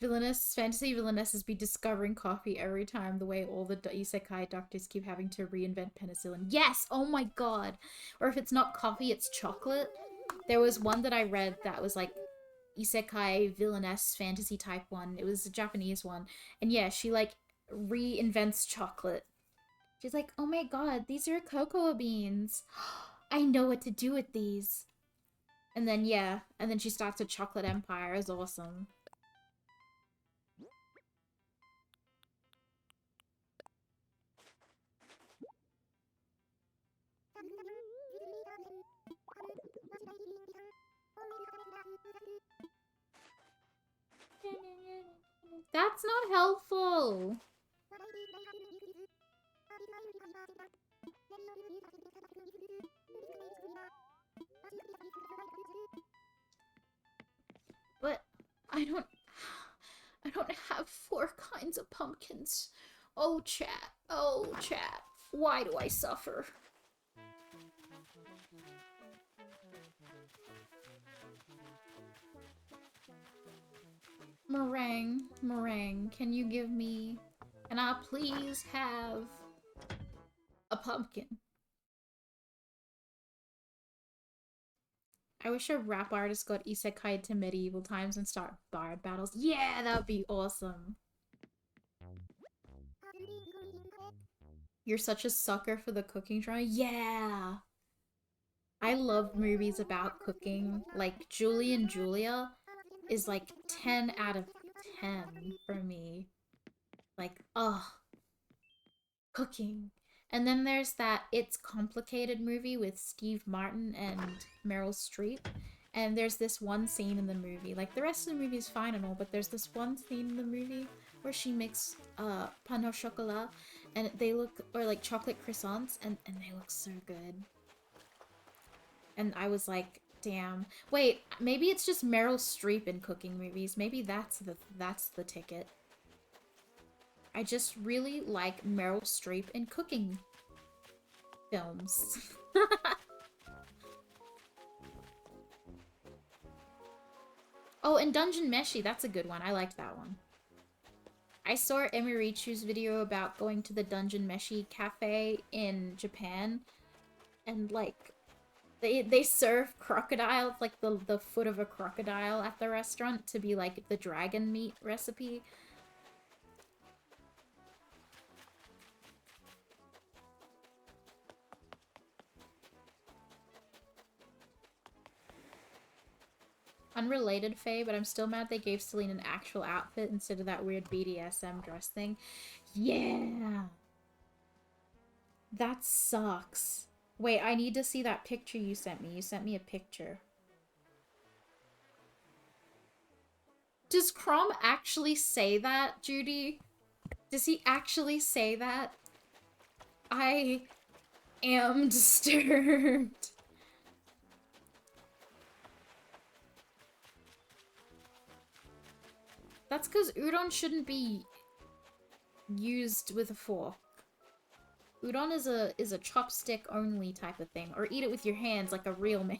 Villainous fantasy villainesses be discovering coffee every time, the way all the isekai doctors keep having to reinvent penicillin. Yes! Oh my god! Or if it's not coffee, it's chocolate. There was one that I read that was like isekai villainess fantasy type one. It was a Japanese one. And yeah, she like reinvents chocolate. She's like, oh my god, these are cocoa beans. I know what to do with these. And then yeah, and then she starts a chocolate empire. It's awesome. That's not helpful. But I don't have 4 kinds of pumpkins. Oh chat. Oh chat. Why do I suffer? Meringue, can you give me... Can I please have a pumpkin? I wish a rap artist got isekai to medieval times and start bard battles. Yeah, that would be awesome. You're such a sucker for the cooking drama. Yeah! I love movies about cooking. Like, Julie and Julia is like 10 out of 10 for me. Like, ugh. Cooking. And then there's that It's Complicated movie with Steve Martin and Meryl Streep. And there's this one scene in the movie, like the rest of the movie is fine and all, but there's this one scene in the movie where she makes pain au chocolat and they look, or like chocolate croissants, and they look so good. And I was like, damn. Wait, maybe it's just Meryl Streep in cooking movies. Maybe that's the ticket. I just really like Meryl Streep in cooking films. Oh, and Dungeon Meshi, that's a good one. I liked that one. I saw Emirichu's video about going to the Dungeon Meshi cafe in Japan, and like they serve crocodile, like the foot of a crocodile at the restaurant to be like the dragon meat recipe. Unrelated Faye, but I'm still mad they gave Celine an actual outfit instead of that weird BDSM dress thing. Yeah! That sucks. Wait, I need to see that picture you sent me. You sent me a picture. Does Crom actually say that, Judy? Does he actually say that? I am disturbed. That's because udon shouldn't be used with a fork. Udon is a chopstick only type of thing, or eat it with your hands like a real man.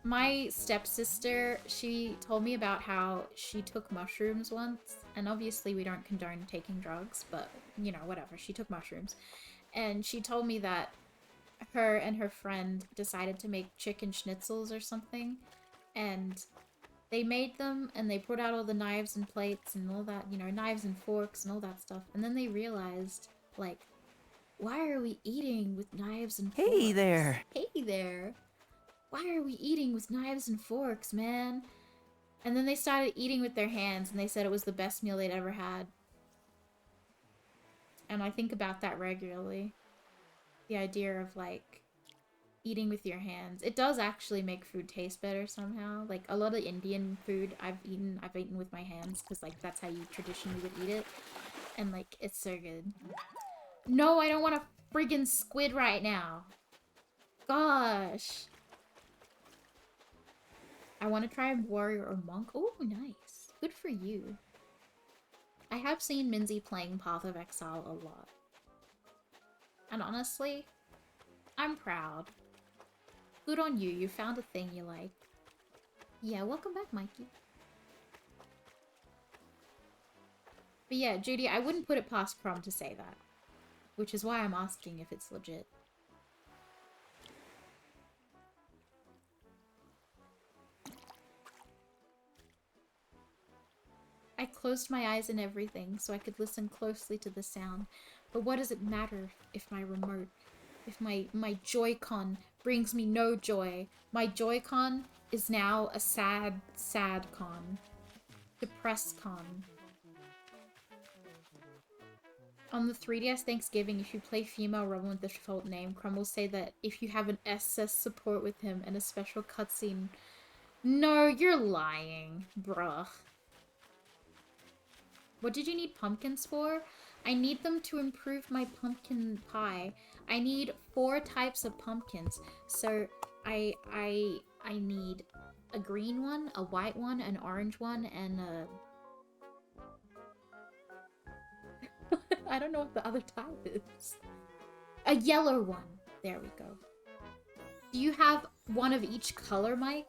My stepsister, she told me about how she took mushrooms once, and obviously we don't condone taking drugs, but you know, whatever. She took mushrooms, and she told me that her and her friend decided to make chicken schnitzels or something, and they made them, and they put out all the knives and plates and all that, you know, knives and forks and all that stuff. And then they realized, like, why are we eating with knives and forks? Hey there! Hey there! Why are we eating with knives and forks, man? And then they started eating with their hands, and they said it was the best meal they'd ever had. And I think about that regularly. The idea of, like, eating with your hands. It does actually make food taste better somehow. Like a lot of Indian food I've eaten with my hands because like that's how you traditionally would eat it. And like it's so good. No, I don't want a friggin' squid right now. Gosh. I want to try warrior or monk. Oh, nice. Good for you. I have seen Minzy playing Path of Exile a lot. And honestly, I'm proud. Good on you, you found a thing you like. Yeah, welcome back, Mikey. But yeah, Judy, I wouldn't put it past Crom to say that. Which is why I'm asking if it's legit. I closed my eyes and everything so I could listen closely to the sound. But what does it matter if my remote, if my Joy-Con brings me no joy? My Joy-Con is now a sad, sad con. Depressed con. On the 3DS Thanksgiving, if you play female Robin with the default name, Crumb will say that if you have an SS support with him and a special cutscene. No, you're lying, bruh. What did you need pumpkins for? I need them to improve my pumpkin pie. I need 4 types of pumpkins. So I need a green one, a white one, an orange one, and a... I don't know what the other type is. A yellow one. There we go. Do you have one of each color, Mike?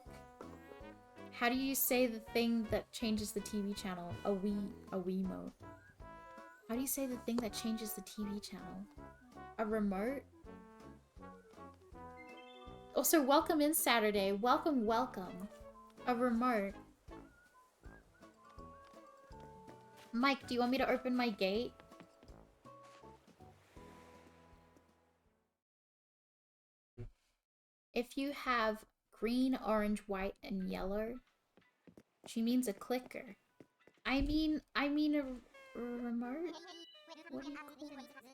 How do you say the thing that changes the TV channel? A Wiimote. How do you say the thing that changes the TV channel? A remote? Also, welcome in Saturday. Welcome, welcome. A remote. Mike, do you want me to open my gate? If you have green, orange, white, and yellow, she means a clicker. I mean a remote? What do you call it?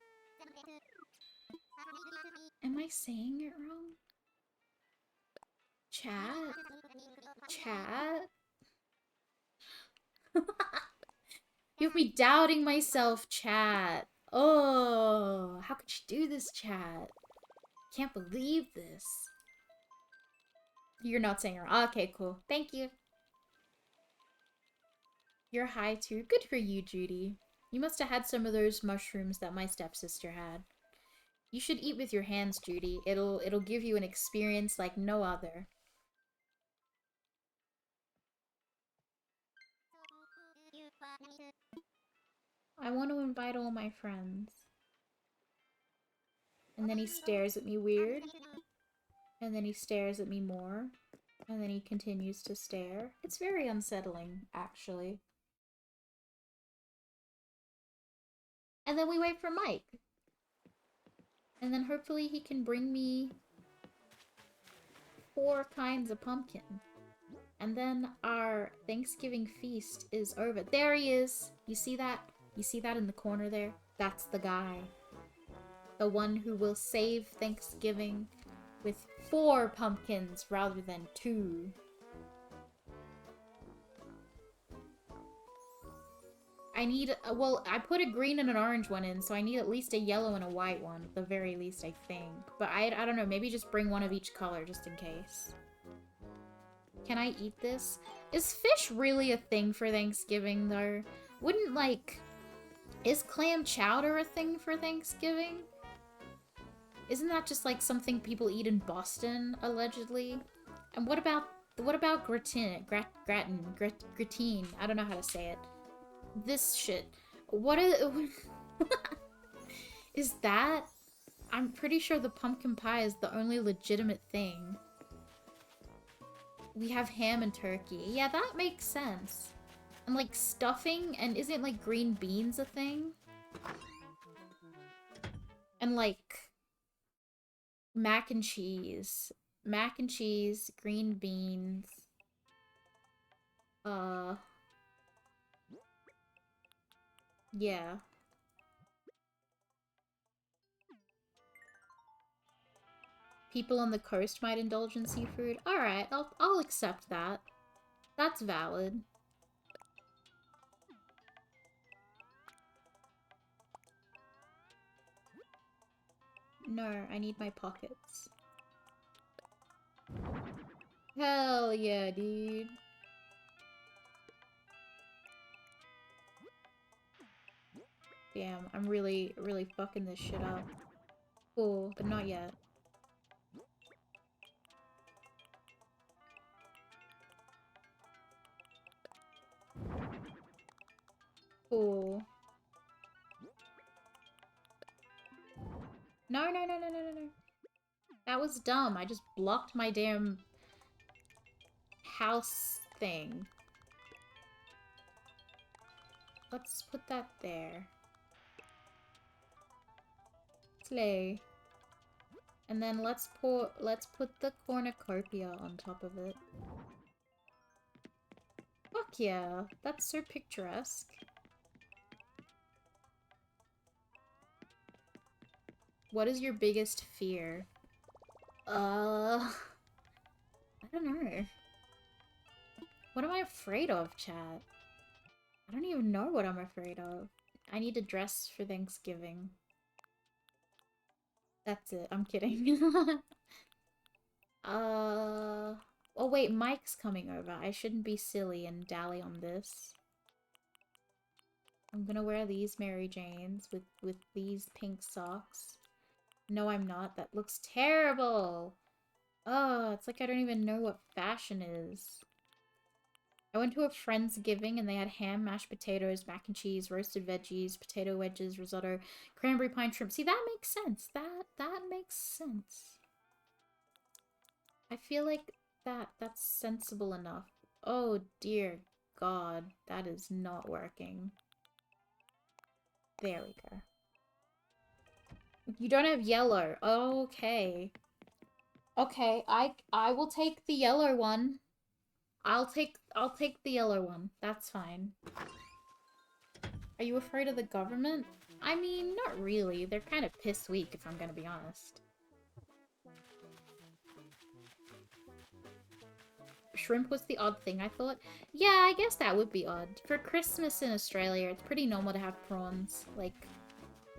Am I saying it wrong? Chat? Chat? You have me doubting myself, chat. Oh, how could you do this, chat? Can't believe this. You're not saying it wrong. Okay, cool. Thank you. You're high too. Good for you, Judy. You must have had some of those mushrooms that my stepsister had. You should eat with your hands, Judy. It'll give you an experience like no other. I want to invite all my friends. And then he stares at me weird. And then he stares at me more. And then he continues to stare. It's very unsettling, actually. And then we wait for Mike. And then hopefully he can bring me 4 kinds of pumpkin. And then our Thanksgiving feast is over. There he is! You see that? You see that in the corner there? That's the guy. The one who will save Thanksgiving with 4 pumpkins rather than 2. I need, well, I put a green and an orange one in, so I need at least a yellow and a white one, at the very least, I think. But I don't know, maybe just bring one of each color, just in case. Can I eat this? Is fish really a thing for Thanksgiving, though? Wouldn't, like... Is clam chowder a thing for Thanksgiving? Isn't that just, like, something people eat in Boston, allegedly? And what about gratin? Gratine? I don't know how to say it. This shit. What is... Is that... I'm pretty sure the pumpkin pie is the only legitimate thing. We have ham and turkey. Yeah, that makes sense. And like stuffing, and isn't like green beans a thing? And like mac and cheese. Mac and cheese, green beans. Yeah. People on the coast might indulge in seafood. Alright, I'll accept that. That's valid. No, I need my pockets. Hell yeah, dude. Damn, I'm really fucking this shit up. Cool, but not yet. Cool. No. That was dumb. I just blocked my damn house thing. Let's put that there. Slay. And then let's put the cornucopia on top of it. Fuck yeah. That's so picturesque. What is your biggest fear? I don't know. What am I afraid of, chat? I don't even know what I'm afraid of. I need to dress for Thanksgiving. That's it. I'm kidding. Oh wait, Mike's coming over. I shouldn't be silly and dally on this. I'm gonna wear these Mary Janes with these pink socks. No, I'm not. That looks terrible. Oh, it's like I don't even know what fashion is. I went to a Friendsgiving and they had ham, mashed potatoes, mac and cheese, roasted veggies, potato wedges, risotto, cranberry pine shrimp. See, that makes sense. That makes sense. I feel like that's sensible enough. Oh dear God, that is not working. There we go. You don't have yellow. Okay. Okay, I will take the yellow one. I'll take the yellow one. That's fine. Are you afraid of the government? I mean, not really. They're kind of piss weak, if I'm gonna be honest. Shrimp was the odd thing, I thought. Yeah, I guess that would be odd. For Christmas in Australia, it's pretty normal to have prawns. Like,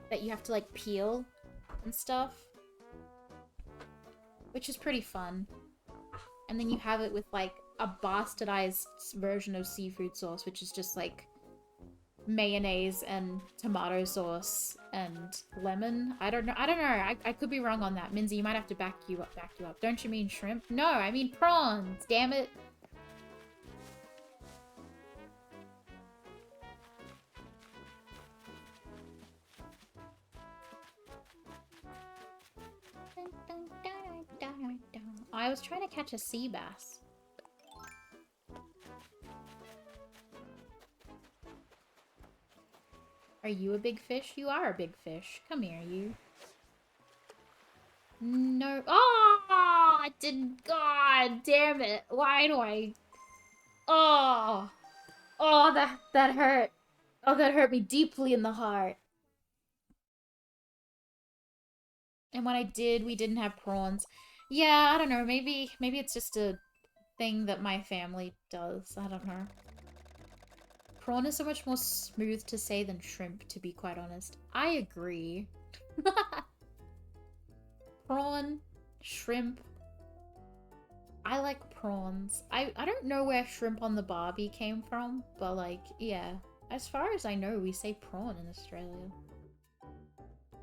that you have to, like, peel and stuff. Which is pretty fun. And then you have it with, like, a bastardized version of seafood sauce, which is just, like, mayonnaise and tomato sauce and lemon. I don't know. I could be wrong on that. Minzy, you might have to back you up. Don't you mean shrimp? No, I mean prawns. Damn it. Oh, I was trying to catch a sea bass. Are you a big fish? You are a big fish. Come here, you. No. Oh, I didn't. God damn it. Why do I... Oh. Oh, that hurt. Oh, that hurt me deeply in the heart. And when I did, we didn't have prawns. Yeah, I don't know. Maybe it's just a thing that my family does. I don't know. Prawn is so much more smooth to say than shrimp, to be quite honest. I agree. Prawn, shrimp. I like prawns. I don't know where shrimp on the barbie came from, but like, yeah. As far as I know, we say prawn in Australia.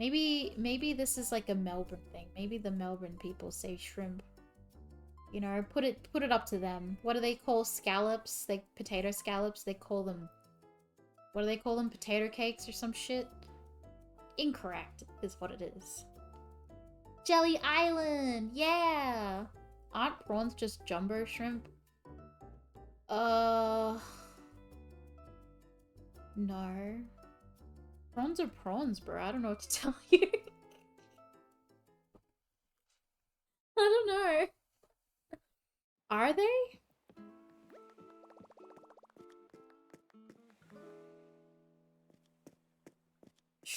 Maybe this is like a Melbourne thing. Maybe the Melbourne people say shrimp. You know, put it up to them. What do they call scallops? Like potato scallops? They call them... What do they call them? Potato cakes or some shit? Incorrect is what it is. Jelly Island! Yeah! Aren't prawns just jumbo shrimp? No. Prawns are prawns, bro. I don't know what to tell you. I don't know. Are they?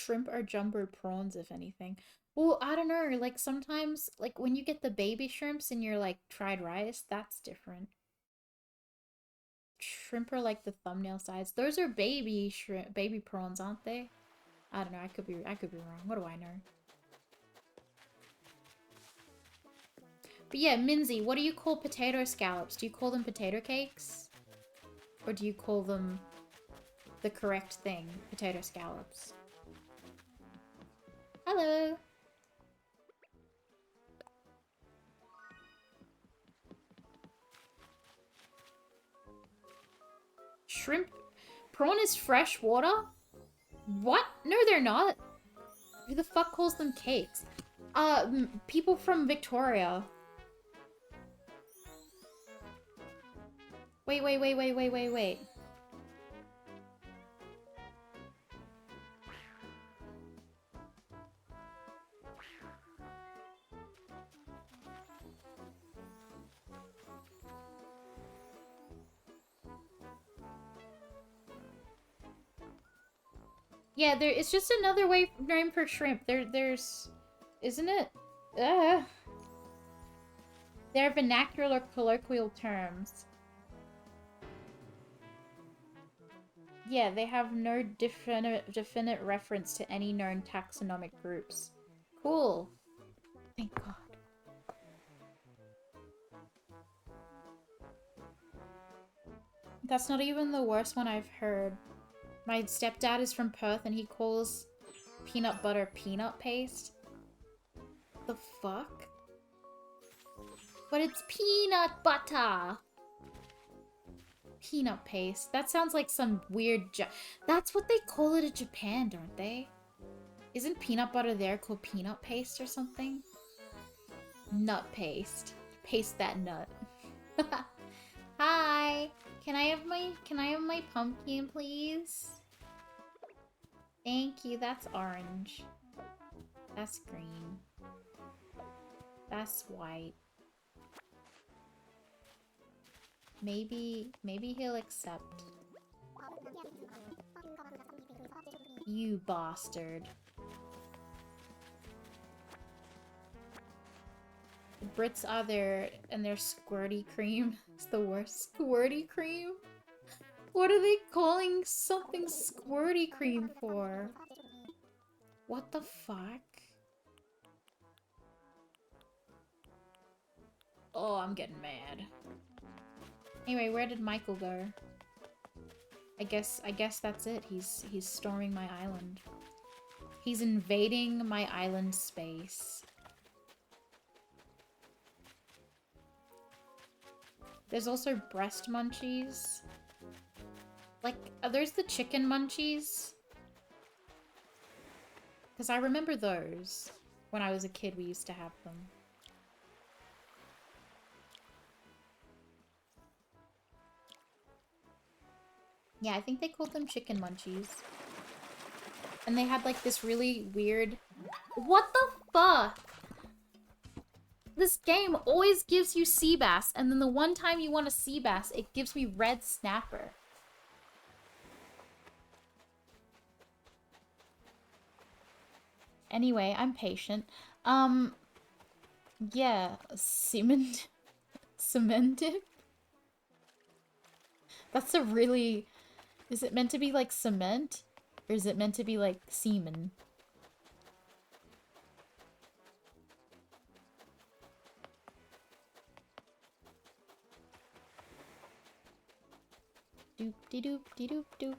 shrimp or jumbo prawns, if anything? Well, I don't know. Like sometimes, like when you get the baby shrimps in your like fried rice, that's different. Shrimp are like the thumbnail size. Those are baby shrimp, baby prawns, aren't they? I don't know. I could be wrong. What do I know? But yeah, Minzy, what do you call potato scallops? Do you call them potato cakes? Or do you call them the correct thing, potato scallops? Hello. Shrimp? Prawn is fresh water? What? No, they're not. Who the fuck calls them cakes? People from Victoria. Wait. Yeah, it's just another name for shrimp. There's, isn't it? They're vernacular colloquial terms. Yeah, they have no definite reference to any known taxonomic groups. Cool. Thank God. That's not even the worst one I've heard. My stepdad is from Perth and he calls peanut butter peanut paste. The fuck? But it's peanut butter! Peanut paste. That sounds like some weird that's what they call it in Japan, don't they? Isn't peanut butter there called peanut paste or something? Nut paste. Paste that nut. Hi! Can I have my pumpkin, please? Thank you. That's orange. That's green. That's white. Maybe he'll accept. You bastard. The Brits are there and their squirty cream. It's the worst. Squirty cream? What are they calling something squirty cream for? What the fuck? Oh, I'm getting mad. Anyway, where did Michael go? I guess that's it. He's storming my island. He's invading my island space. There's also breast munchies. Like, there's the chicken munchies. Because I remember those. When I was a kid, we used to have them. Yeah, I think they called them chicken munchies. And they had like this really weird... What the fuck? This game always gives you sea bass, and then the one time you want a sea bass, it gives me red snapper. Anyway, I'm patient. Yeah, cement... Cement dip? That's a really... Is it meant to be like cement? Or is it meant to be like semen? Doop de doop de doop doop.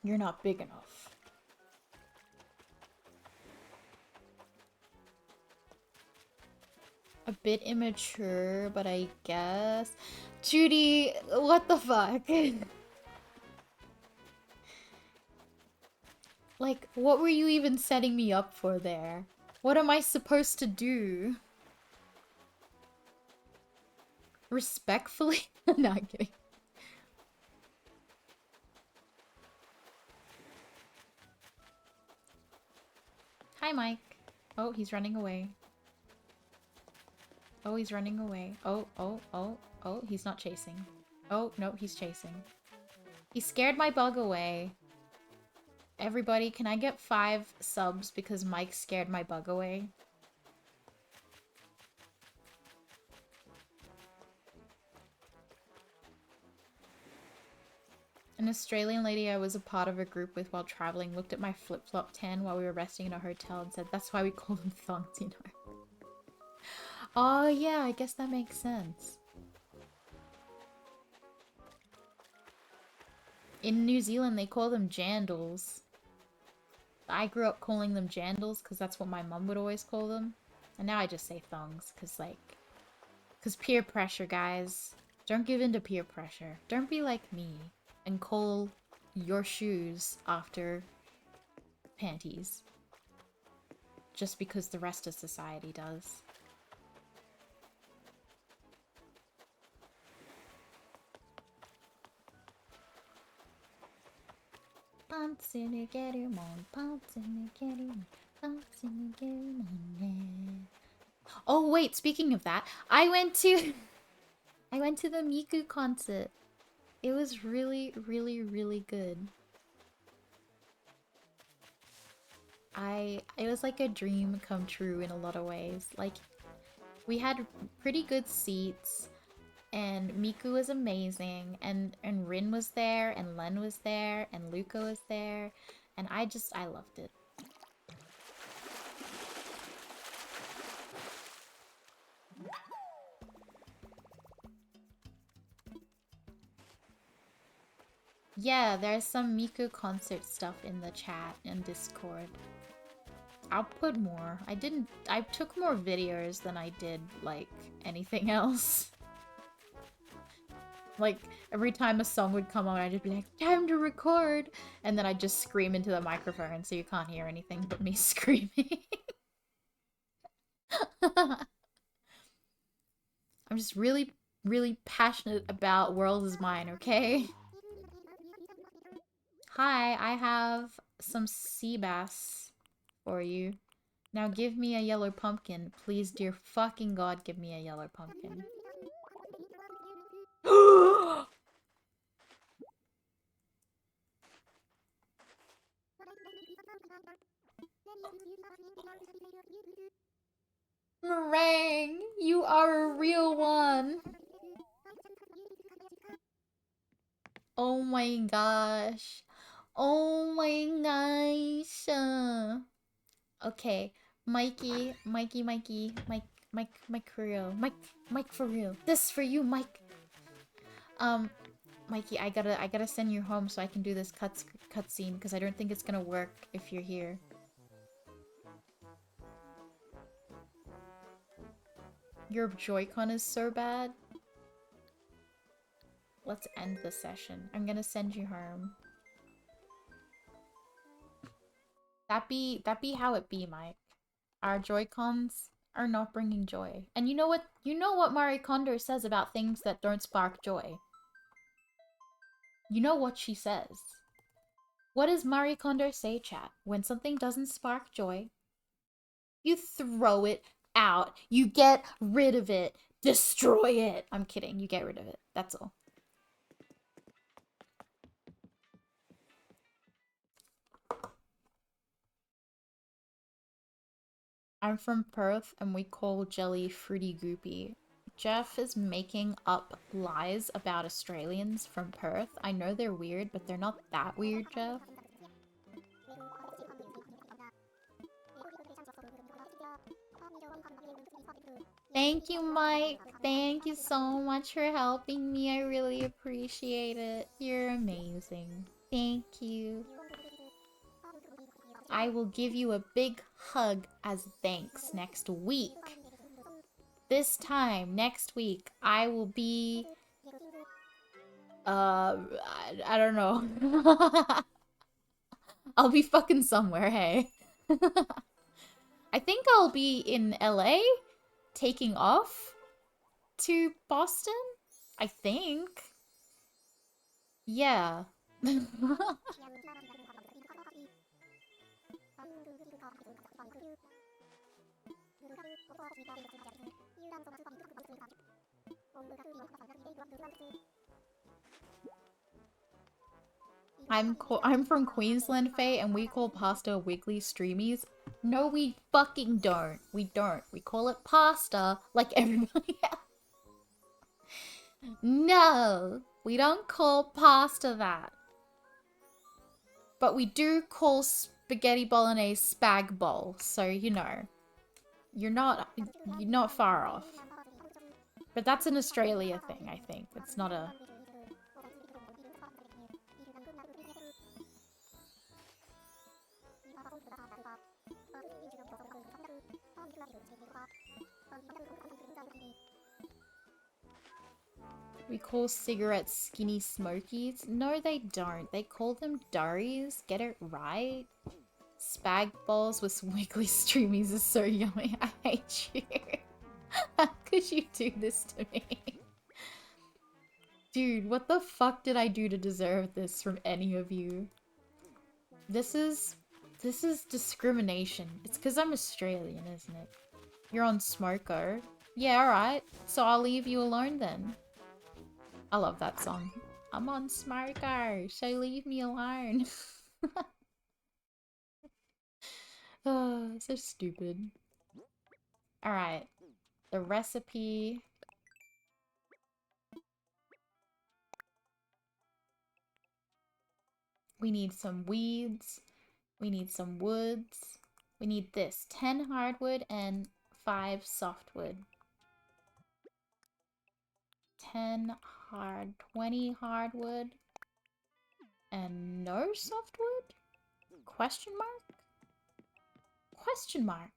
You're not big enough. A bit immature, but I guess. Judy, what the fuck? Like, what were you even setting me up for there? What am I supposed to do? Respectfully? Not kidding. Hi, Mike. Oh, he's running away. Oh, he's running away. Oh, he's not chasing. Oh, no, he's chasing. He scared my bug away. Everybody, can I get 5 subs because Mike scared my bug away? An Australian lady I was a part of a group with while traveling looked at my flip-flop tan while we were resting in a hotel and said, that's why we call them thongs, you know? Oh yeah, I guess that makes sense. In New Zealand, they call them jandals. I grew up calling them jandals because that's what my mum would always call them. And now I just say thongs because, like... Because peer pressure, guys. Don't give in to peer pressure. Don't be like me and call your shoes after panties. Just because the rest of society does. Pants in a get him on, pants in a get him, pants in a get him on. Oh wait, speaking of that, I went to the Miku concert. It was really, really, really good. It was like a dream come true in a lot of ways. Like, we had pretty good seats, and Miku was amazing, and Rin was there, and Len was there, and Luca was there, and I loved it. Yeah, there's some Miku concert stuff in the chat and Discord. I'll put more. I took more videos than I did, like, anything else. Like, every time a song would come on, I'd just be like, time to record! And then I'd just scream into the microphone so you can't hear anything but me screaming. I'm just really, really passionate about World is Mine, okay? Hi, I have some sea bass for you. Now give me a yellow pumpkin. Please, dear fucking god, give me a yellow pumpkin. Meringue, you are a real one. Oh my gosh. Oh my gosh. Okay, Mike for real. Mike for real. This for you, Mike. Mikey, I gotta send you home so I can do this cutscene because I don't think it's gonna work if you're here. Your Joy-Con is so bad. Let's end the session. I'm gonna send you home. That be how it be, Mike. Our Joy-Cons are not bringing joy. And you know what? You know what Marie Kondo says about things that don't spark joy. You know what she says. What does Marie Kondo say, chat? When something doesn't spark joy, you throw it out. You get rid of it. Destroy it. I'm kidding. You get rid of it. That's all. I'm from Perth and we call jelly fruity goopy. Jeff is making up lies about Australians from Perth. I know they're weird, but they're not that weird, Jeff. Thank you, Mike. Thank you so much for helping me. I really appreciate it. You're amazing. Thank you. I will give you a big hug as thanks next week. This time, next week, I will be... I don't know. I'll be fucking somewhere, hey. I think I'll be in LA, taking off to Boston? I think. Yeah. I'm from Queensland, Faye, and we call pasta wiggly streamies. No, we fucking don't. We don't. We call it pasta like everybody else. No, we don't call pasta that. But we do call spaghetti bolognese spag bowl, so you know. You're not far off. But that's an Australia thing, I think. It's not a... We call cigarettes skinny smokies. No, they don't. They call them durries. Get it right. Spag balls with wiggly streamies is so yummy. I hate you. How could you do this to me? Dude, what the fuck did I do to deserve this from any of you? This is discrimination. It's because I'm Australian, isn't it? You're on Smoko. Yeah, alright. So I'll leave you alone then. I love that song. I'm on Smoko, so leave me alone. Oh, so stupid. Alright. The recipe. We need some weeds. We need some woods. We need this. 10 hardwood and 5 softwood. 20 hardwood. And no softwood? Question mark? Question mark.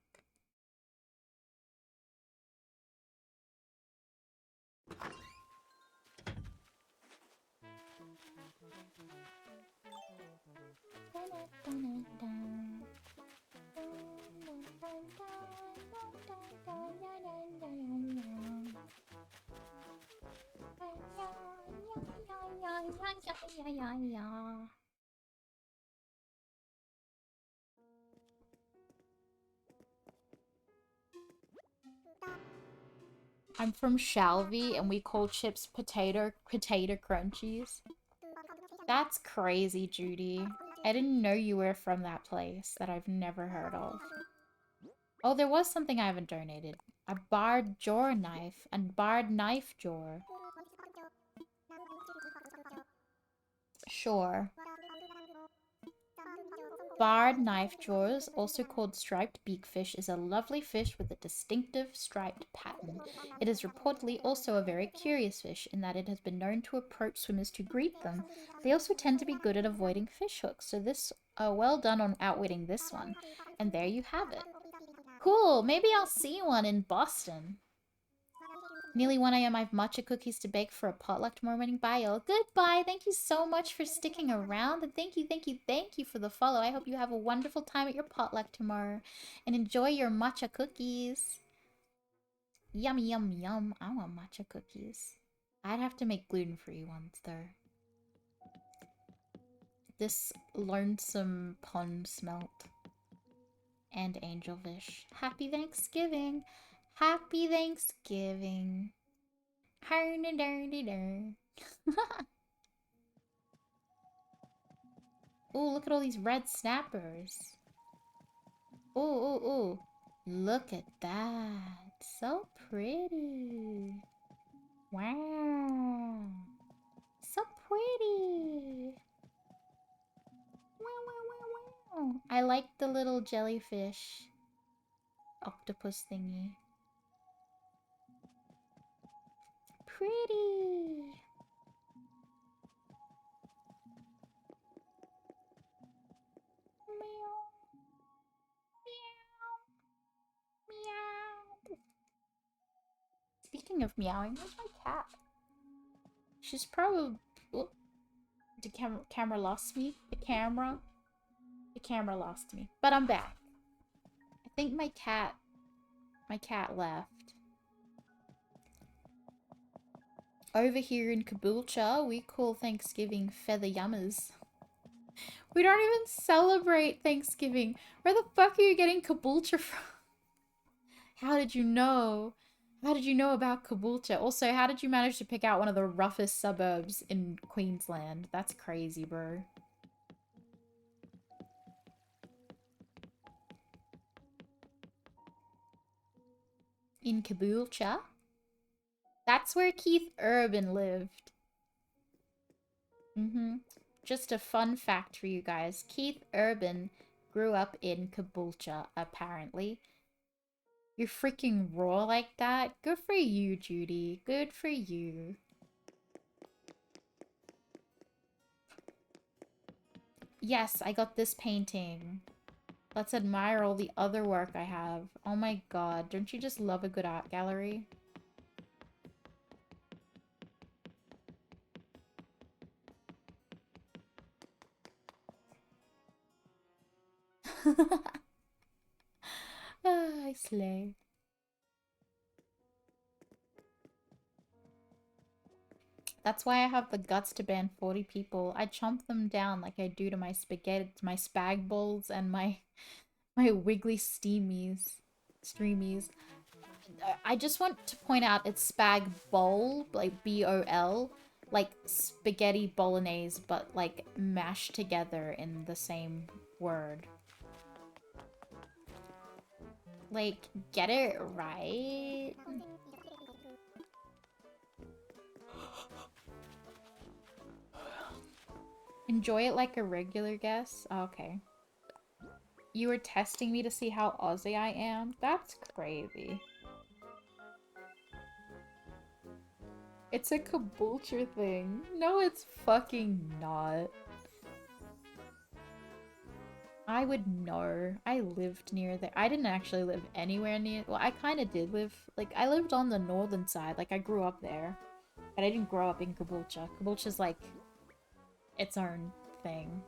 I'm from Shalvey and we call chips potato crunchies. That's crazy, Judy. I didn't know you were from that place that I've never heard of. Oh, there was something I haven't donated. A barred jaw knife and barred knife jaw. Sure. Barred knife jaws, also called striped beakfish, is a lovely fish with a distinctive striped pattern. It is reportedly also a very curious fish in that it has been known to approach swimmers to greet them. They also tend to be good at avoiding fish hooks, so this well done on outwitting this one. And there you have it. Cool, maybe I'll see one in Boston. Nearly 1 a.m. I have matcha cookies to bake for a potluck tomorrow morning. Bye, y'all. Goodbye. Thank you so much for sticking around. And thank you for the follow. I hope you have a wonderful time at your potluck tomorrow. And enjoy your matcha cookies. Yummy, yum, yum. I want matcha cookies. I'd have to make gluten-free ones, though. This lonesome pond smelt. And angelfish. Happy Thanksgiving. Happy Thanksgiving. Oh, look at all these red snappers. Oh. Look at that. So pretty. Wow. So pretty. Wow. I like the little jellyfish octopus thingy. Pretty. Meow. Meow. Speaking of meowing, where's my cat? She's probably... Oh, the camera lost me? The camera lost me. But I'm back. I think my cat left. Over here in Caboolture, we call Thanksgiving feather yummers. We don't even celebrate Thanksgiving. Where the fuck are you getting Caboolture from? How did you know? How did you know about Caboolture? Also, how did you manage to pick out one of the roughest suburbs in Queensland? That's crazy, bro. In Caboolture? That's where Keith Urban lived. Just a fun fact for you guys. Keith Urban grew up in Caboolture, apparently. You're freaking raw like that? Good for you, Judy. Good for you. Yes, I got this painting. Let's admire all the other work I have. Oh my god, don't you just love a good art gallery? I slay. That's why I have the guts to ban 40 people. I chomp them down like I do to my spaghetti, my spag bowls, and my wiggly steamies. Streamies. I just want to point out it's spag bowl, like B-O-L, like spaghetti bolognese, but like mashed together in the same word. Like, get it right? Enjoy it like a regular guest? Oh, okay. You were testing me to see how Aussie I am? That's crazy. It's a Caboolture thing. No, it's fucking not. I would know. I lived near there. I didn't actually live anywhere near. Well, I kind of did live. Like, I lived on the northern side. Like, I grew up there. But I didn't grow up in Caboolture. Caboolture's like its own thing.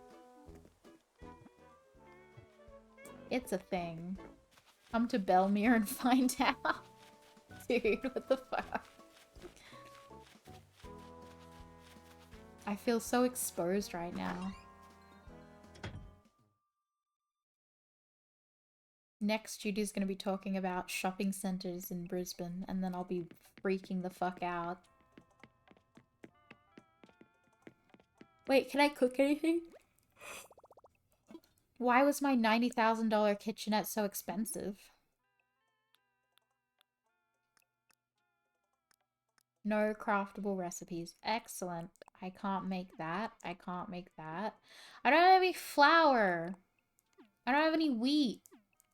It's a thing. Come to Belmere and find out. Dude, what the fuck? I feel so exposed right now. Next, Judy's gonna be talking about shopping centers in Brisbane, and then I'll be freaking the fuck out. Wait, can I cook anything? Why was my $90,000 kitchenette so expensive? No craftable recipes. Excellent. I can't make that. I can't make that. I don't have any flour. I don't have any wheat.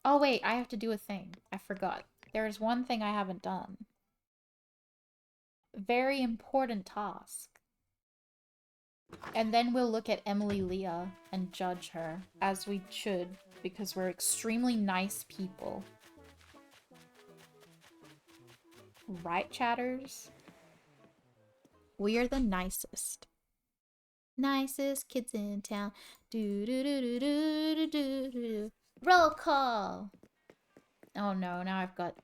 Oh wait, I have to do a thing. I forgot. There's one thing I haven't done. Very important task. And then we'll look at Emily Leah and judge her, as we should, because we're extremely nice people. Right, chatters? We are the nicest. Nicest kids in town. Do do do do do do do do. Roll call! Oh no, now I've got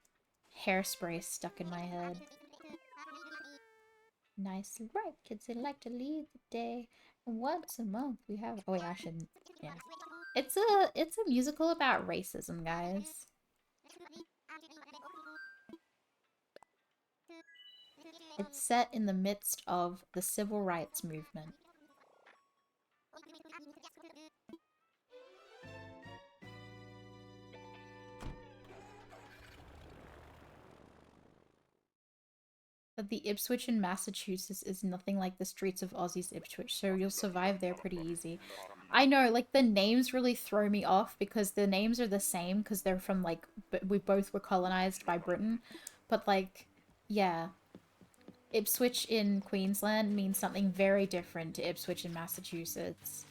hairspray stuck in my head. Nice and bright kids that like to lead the day. And once a month we have. Oh wait, I shouldn't. Yeah. It's a musical about racism, guys. It's set in the midst of the civil rights movement. But the Ipswich in Massachusetts is nothing like the streets of Aussie's Ipswich, so you'll survive there pretty easy. I know, like, the names really throw me off because the names are the same because they're from, like, we both were colonized by Britain. But, like, yeah. Ipswich in Queensland means something very different to Ipswich in Massachusetts.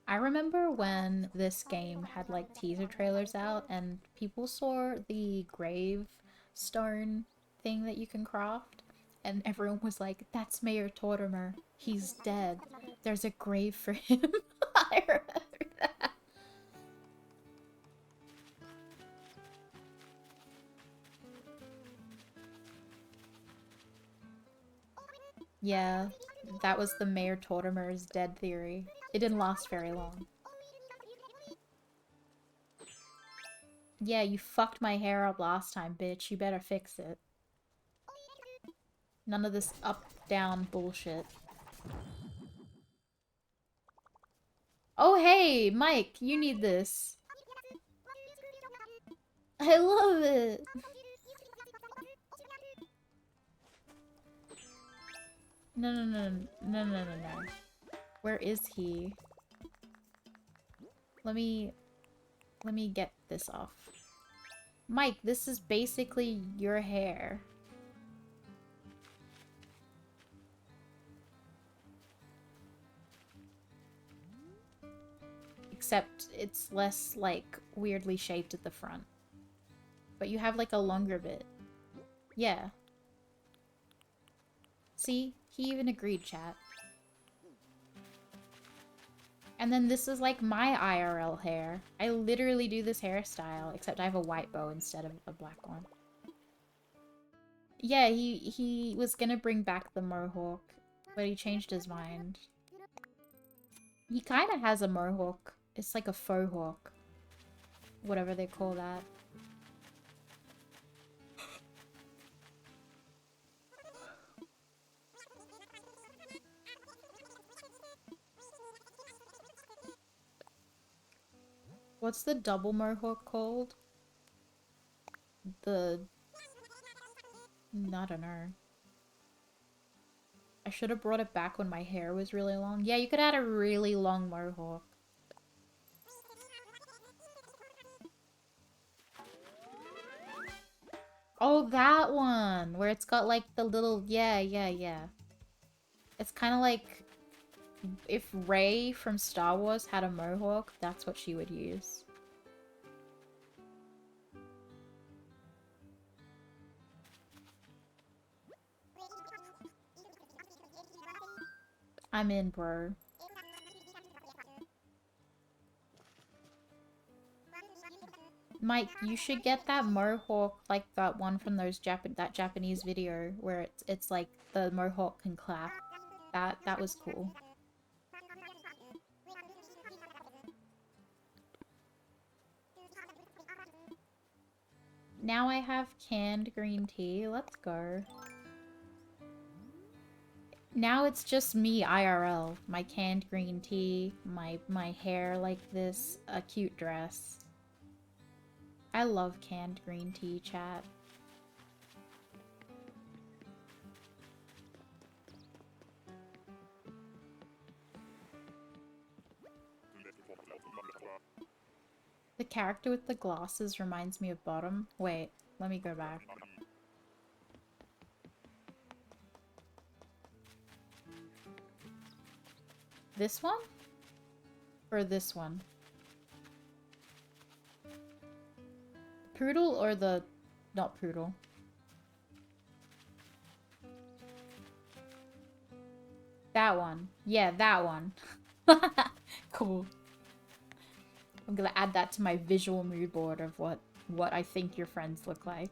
I remember when this game had like teaser trailers out and people saw the gravestone thing that you can craft and everyone was like, that's Mayor Tortimer. He's dead. There's a grave for him. I remember that. Yeah, that was the Mayor Tortimer's dead theory. It didn't last very long. Yeah, you fucked my hair up last time, bitch. You better fix it. None of this up-down bullshit. Oh, hey, Mike, you need this. I love it. No, no, no, no, no, no, no, no. Where is he? Let me get this off. Mike, this is basically your hair. Except it's less, like, weirdly shaped at the front. But you have, like, a longer bit. Yeah. See? He even agreed, chat. And then this is, like, my IRL hair. I literally do this hairstyle, except I have a white bow instead of a black one. Yeah, he was gonna bring back the mohawk, but he changed his mind. He kinda has a mohawk. It's like a faux hawk. Whatever they call that. What's the double mohawk called? I don't know. I should have brought it back when my hair was really long. Yeah, you could add a really long mohawk. Oh, that one! Where it's got like the little... Yeah, yeah, yeah. It's kind of like... If Rey from Star Wars had a mohawk, that's what she would use. I'm in, bro. Mike, you should get that mohawk, like that one from those that Japanese video where it's like the mohawk can clap. That was cool. Now I have canned green tea. Let's go. Now it's just me IRL. My canned green tea, my hair like this, a cute dress. I love canned green tea, chat. The character with the glasses reminds me of Bottom. Wait, let me go back. This one? Or this one? Poodle or the... not Poodle? That one. Yeah, that one. Cool. I'm gonna add that to my visual mood board of what I think your friends look like.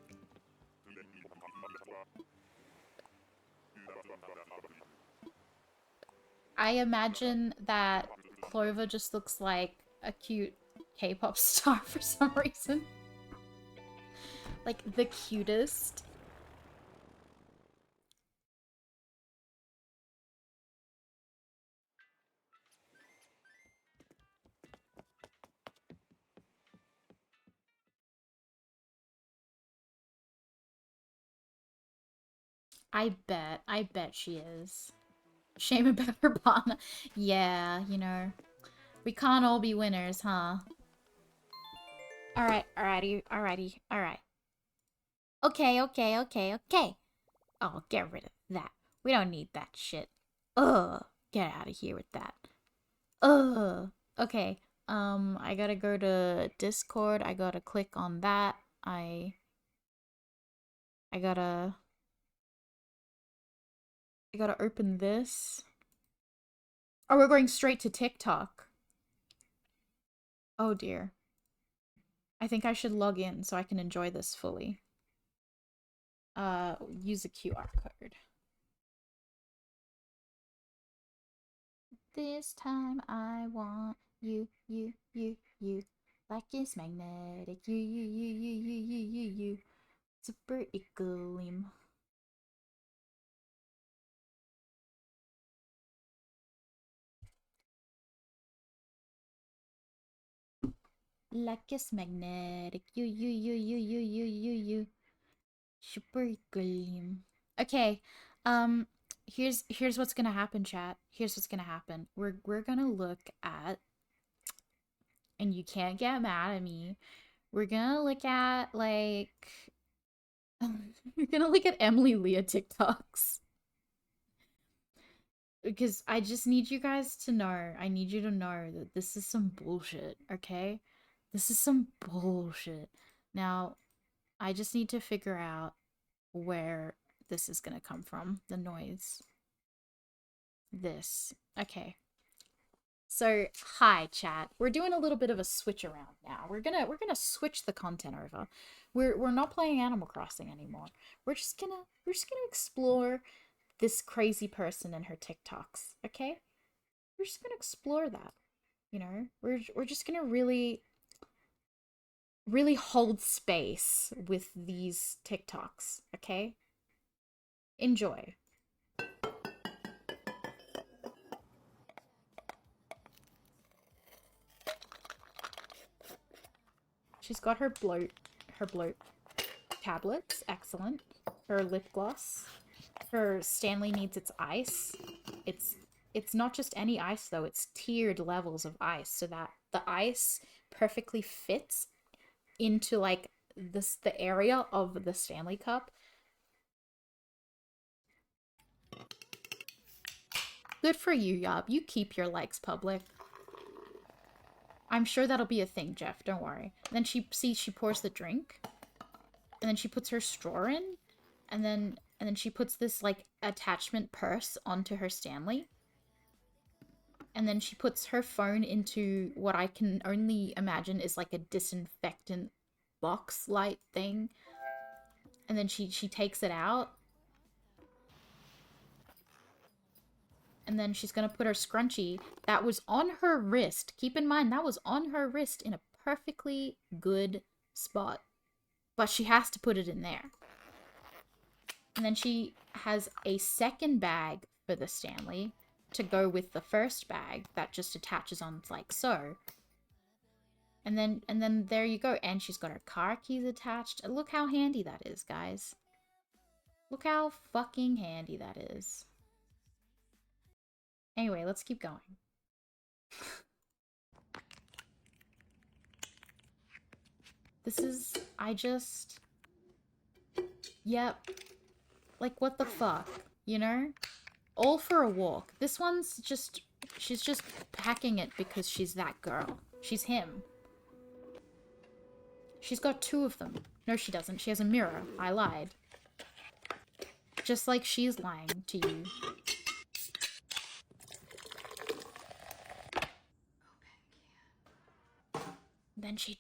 I imagine that Clover just looks like a cute K-pop star for some reason. Like, the cutest. I bet she is. Shame about her partner. Yeah, you know. We can't all be winners, huh? Alright, alrighty. Okay, okay. Oh, get rid of that. We don't need that shit. Ugh. Get out of here with that. Ugh. Okay. I gotta go to Discord. I gotta click on that. I gotta open this. Oh, we're going straight to TikTok. Oh dear. I think I should log in so I can enjoy this fully. Use a QR code. This time I want you. Like it's magnetic. You. Super equilibrium. Like it's magnetic. You. Super equilibrium. Okay. Here's what's gonna happen, chat. Here's what's gonna happen. We're gonna look at, and you can't get mad at me. We're gonna look at like we're gonna look at Emily Leah TikToks. Because I just need you guys to know. I need you to know that this is some bullshit, okay? This is some bullshit. Now, I just need to figure out where this is gonna come from. The noise. This. Okay. So, hi chat. We're doing a little bit of a switch around now. We're gonna switch the content over. We're not playing Animal Crossing anymore. We're just gonna explore this crazy person and her TikToks, okay? We're just gonna explore that. You know? We're just gonna really hold space with these TikToks, okay? Enjoy. She's got her bloat tablets, excellent. Her lip gloss. Her Stanley needs its ice. It's not just any ice though, it's tiered levels of ice so that the ice perfectly fits into like the area of the Stanley cup. Good for you, Yob. You keep your likes public. I'm sure that'll be a thing, Jeff. Don't worry. And then she pours the drink, and then she puts her straw in, and then she puts this like attachment purse onto her Stanley, and then she puts her phone into what I can only imagine is like a disinfectant box light thing, and then she takes it out. And then she's gonna put her scrunchie that was on her wrist. Keep in mind, that was on her wrist in a perfectly good spot. But she has to put it in there. And then she has a second bag for the Stanley to go with the first bag that just attaches on like so. And then there you go. And she's got her car keys attached. Look how handy that is, guys. Look how fucking handy that is. Anyway, let's keep going. This is, yep. Like, what the fuck, you know? All for a walk. This one's just, she's just packing it because she's that girl. She's him. She's got two of them. No, she doesn't. She has a mirror. I lied. Just like she's lying to you. Then she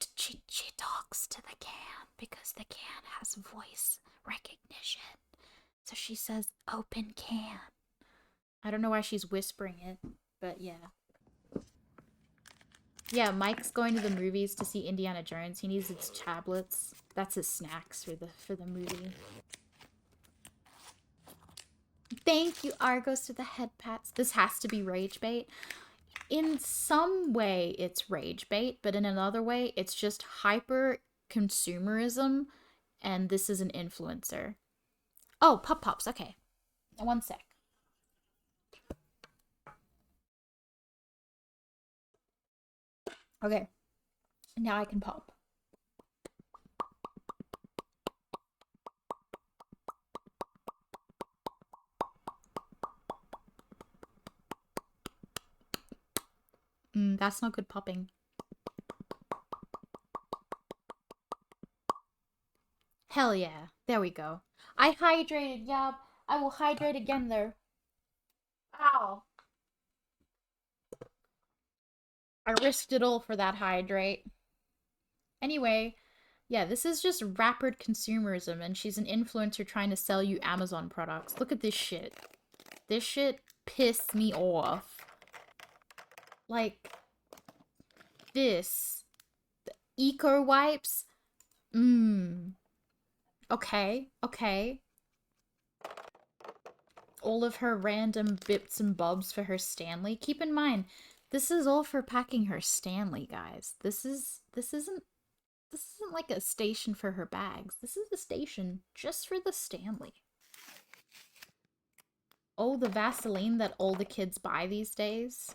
talks to the can because the can has voice recognition. So she says, open can. I don't know why she's whispering it, but yeah. Yeah, Mike's going to the movies to see Indiana Jones. He needs his tablets. That's his snacks for the movie. Thank you, Argos, to the head pats. This has to be rage bait. In some way, it's rage bait, but in another way, it's just hyper consumerism, and this is an influencer. Oh, Pop Pops, okay. One sec. Okay, now I can pop. That's not good popping. Hell yeah. There we go. I hydrated, yup. I will hydrate again there. Ow. I risked it all for that hydrate. Anyway, yeah, this is just rapid consumerism, and she's an influencer trying to sell you Amazon products. Look at this shit. This shit pissed me off. Like, this. Eco wipes? Mmm. Okay, okay. All of her random bits and bobs for her Stanley. Keep in mind, this is all for packing her Stanley, guys. This isn't like a station for her bags. This is a station just for the Stanley. Oh, the Vaseline that all the kids buy these days.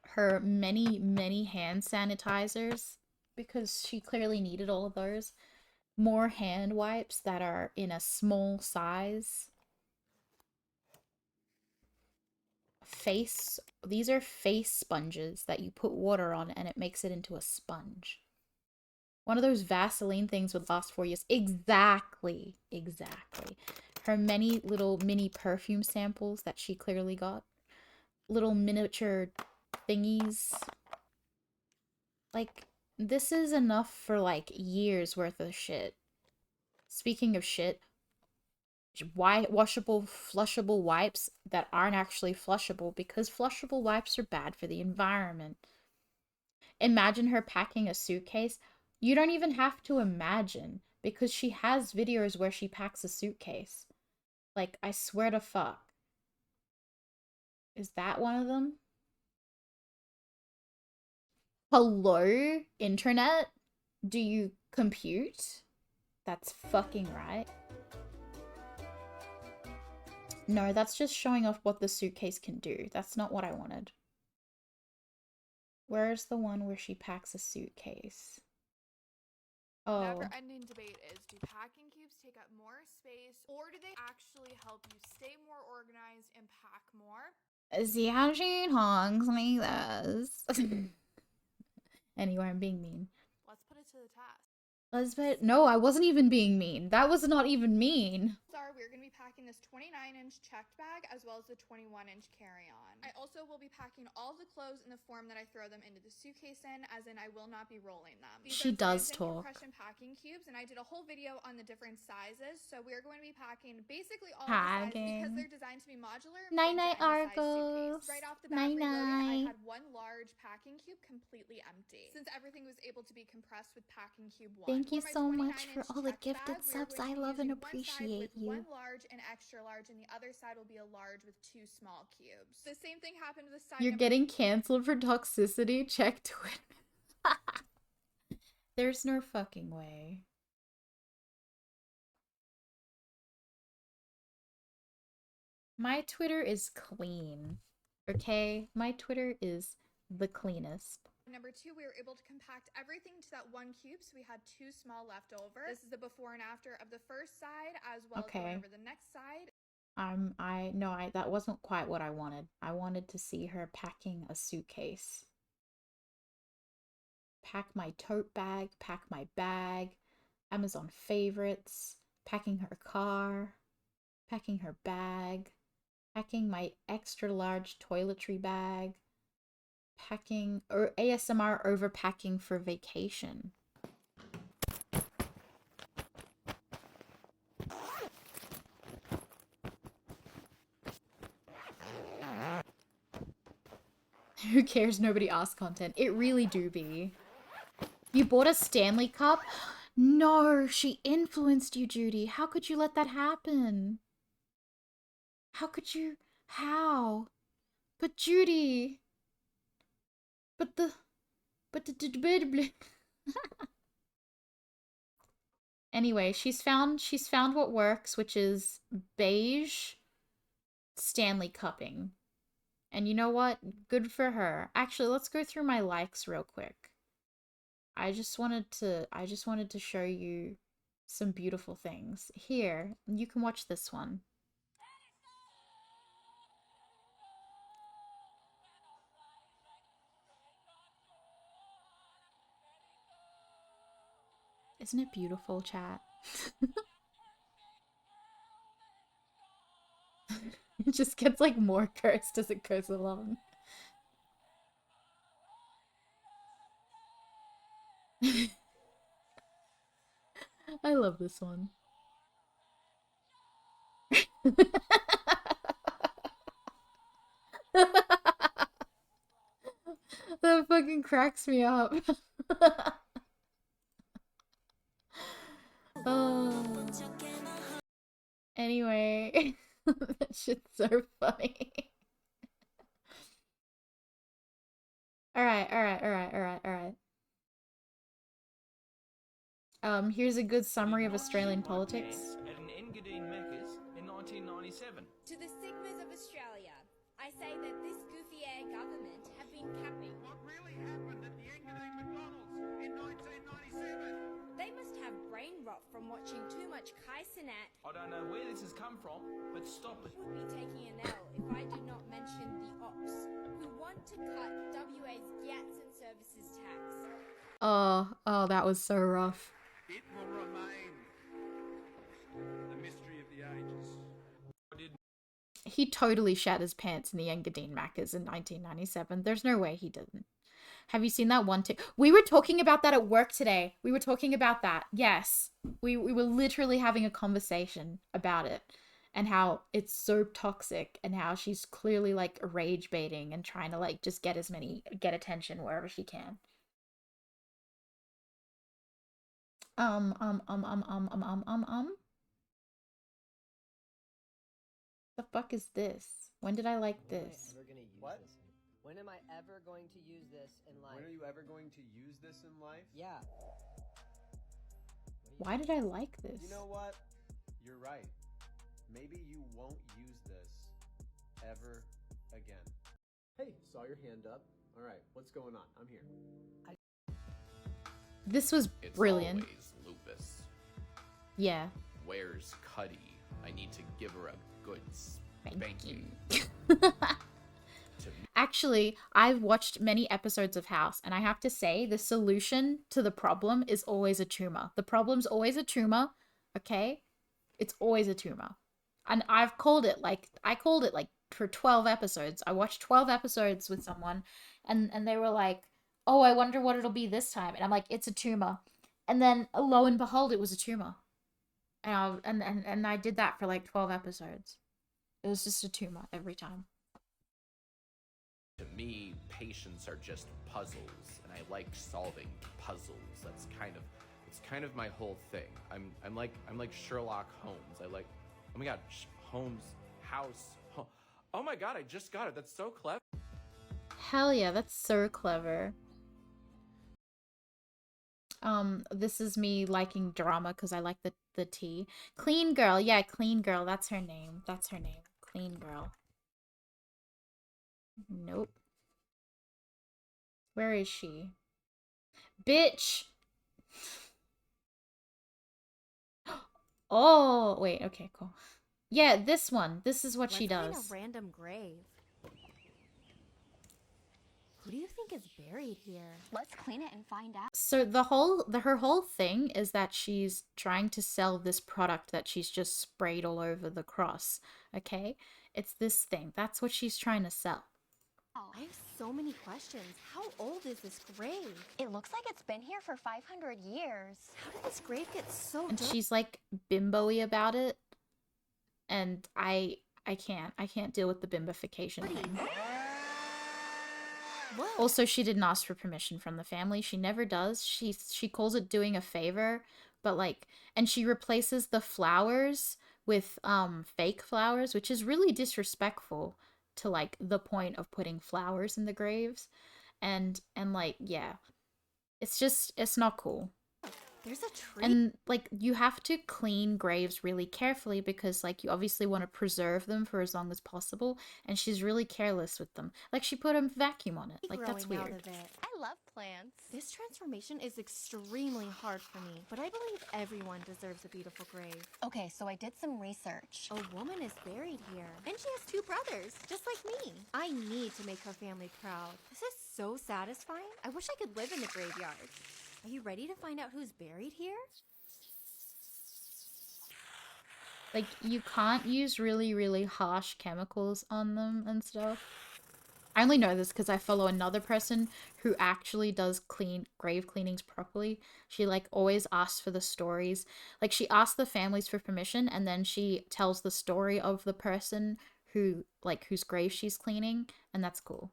Her many, many hand sanitizers, because she clearly needed all of those. More hand wipes that are in a small size. These are face sponges that you put water on and it makes it into a sponge. One of those Vaseline things would last 4 years. Exactly. Exactly. Her many little mini perfume samples that she clearly got. Little miniature thingies. Like, this is enough for like years worth of shit. Speaking of shit, washable, flushable wipes that aren't actually flushable because flushable wipes are bad for the environment. Imagine her packing a suitcase. You don't even have to imagine because she has videos where she packs a suitcase. Like, I swear to fuck. Is that one of them? Hello, internet? Do you compute? That's fucking right. No, that's just showing off what the suitcase can do. That's not what I wanted. Where's the one where she packs a suitcase? Oh. Never-ending debate is, do packing cubes take up more space or do they actually help you stay more organized and pack more? See how she talks like this. Anyway, I'm being mean. Let's put it to the test. Elizabeth, no, I wasn't even being mean. That was not even mean. We're going to be packing this 29-inch checked bag as well as the 21-inch carry-on. I also will be packing all the clothes in the form that I throw them into the suitcase in, as in I will not be rolling them. She does talk. Compression packing cubes, and I did a whole video on the different sizes. So we are going to be packing basically all of the sizes because they're designed to be modular. Night night, Argos. Right off the bat, I had one large packing cube completely empty, since everything was able to be compressed with packing cube 1. Thank you so much for all the gifted subs. I love and appreciate you. One large and extra large, and the other side will be a large with 2 small cubes. The same thing happened with side. You're getting canceled for toxicity? Check Twitter. There's no fucking way. My Twitter is clean. Okay? My Twitter is the cleanest. Number 2, we were able to compact everything to that 1 cube, so we had 2 small left over. This is the before and after of the first side, as well as going over the next side. That wasn't quite what I wanted. I wanted to see her packing a suitcase. Pack my tote bag, pack my bag, Amazon favorites, packing her car, packing her bag, packing my extra large toiletry bag, packing or ASMR overpacking for vacation. Who cares? Nobody asks content. It really do be. You bought a Stanley Cup? No, she influenced you, Judy. How could you let that happen? How could you? How? But Judy. Anyway, she's found what works, which is beige Stanley cupping. And you know what? Good for her. Actually, let's go through my likes real quick. I just wanted to show you some beautiful things. Here, you can watch this one. Isn't it beautiful, chat? It just gets like more cursed as it goes along. I love this one. That fucking cracks me up. Oh. Anyway, that shit's so funny. Alright, alright, alright, alright, alright. Here's a good summary of Australian politics. At an Engadine Meccas in 1997. To the Sigmas of Australia, I say that this goofy air government have been capping. What really happened at the Engadine McDonald's in 1997? They must have brain rot from watching too much Kaisenat. I don't know where this has come from, but stop it. Would be taking an L if I did not mention the Ops, who want to cut WA's GATS and services tax. Oh, that was so rough. It will remain the mystery of the ages. He totally shat his pants in the Engadine Macca's in 1997. There's no way he didn't. Have you seen that one we were talking about that at work today. We were talking about that. Yes. We were literally having a conversation about it and how it's so toxic and how she's clearly like rage baiting and trying to like just get attention wherever she can. The fuck is this? When did I like this? What? When am I ever going to use this in life? When are you ever going to use this in life? Yeah. Why did I like this? You know what? You're right. Maybe you won't use this ever again. Hey, saw your hand up. All right, what's going on? I'm here. This was brilliant. It's always Lupus. Yeah. Where's Cuddy? I need to give her a good spanking. Actually, I've watched many episodes of House, and I have to say the solution to the problem is always a tumor. The problem's always a tumor, okay? It's always a tumor. And I called it like for 12 episodes. I watched 12 episodes with someone, and they were like, oh, I wonder what it'll be this time. And I'm like, it's a tumor. And then lo and behold, it was a tumor. And I did that for like 12 episodes. It was just a tumor every time. To me, patients are just puzzles, and I like solving puzzles. It's kind of my whole thing. I'm like Sherlock Holmes. I like, oh my god, Holmes house. Oh my god, I just got it. That's so clever. Hell yeah, that's so clever. This is me liking drama because I like the tea. Clean Girl, yeah, Clean Girl. That's her name. That's her name. Clean Girl. Nope. Where is she? Bitch! Oh, wait, okay, cool. Yeah, this one. This is what she does. Let's find a random grave. Who do you think is buried here? Let's clean it and find out. So her whole thing is that she's trying to sell this product that she's just sprayed all over the cross, okay? It's this thing. That's what she's trying to sell. I have so many questions. How old is this grave? It looks like it's been here for 500 years. How did this grave get so And dirty? she's like bimbo-y about it. And I can't deal with the bimbification thing. What? Also, she didn't ask for permission from the family. She never does. She calls it doing a favor, but like, and she replaces the flowers with fake flowers, which is really disrespectful to like the point of putting flowers in the graves. And like, yeah. It's not cool. There's a tree. And like, you have to clean graves really carefully because like you obviously want to preserve them for as long as possible, and she's really careless with them. Like, she put a vacuum on it. Like, that's Growing out weird. of it. I love plants. This transformation is extremely hard for me, but I believe everyone deserves a beautiful grave. Okay, so I did some research. A woman is buried here, and she has 2 brothers, just like me. I need to make her family proud. This is so satisfying. I wish I could live in the graveyard. Are you ready to find out who's buried here? Like, you can't use really, really harsh chemicals on them and stuff. I only know this because I follow another person who actually does grave cleanings properly. She like always asks for the stories. Like, she asks the families for permission, and then she tells the story of the person whose grave she's cleaning, and that's cool.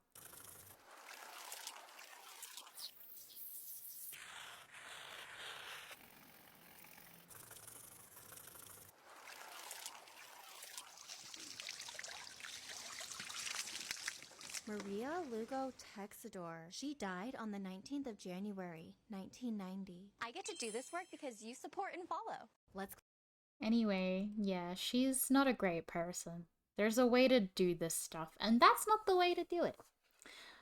Maria Lugo Texador. She died on the 19th of January, 1990. I get to do this work because you support and follow. Let's Anyway, yeah, she's not a great person. There's a way to do this stuff, and that's not the way to do it.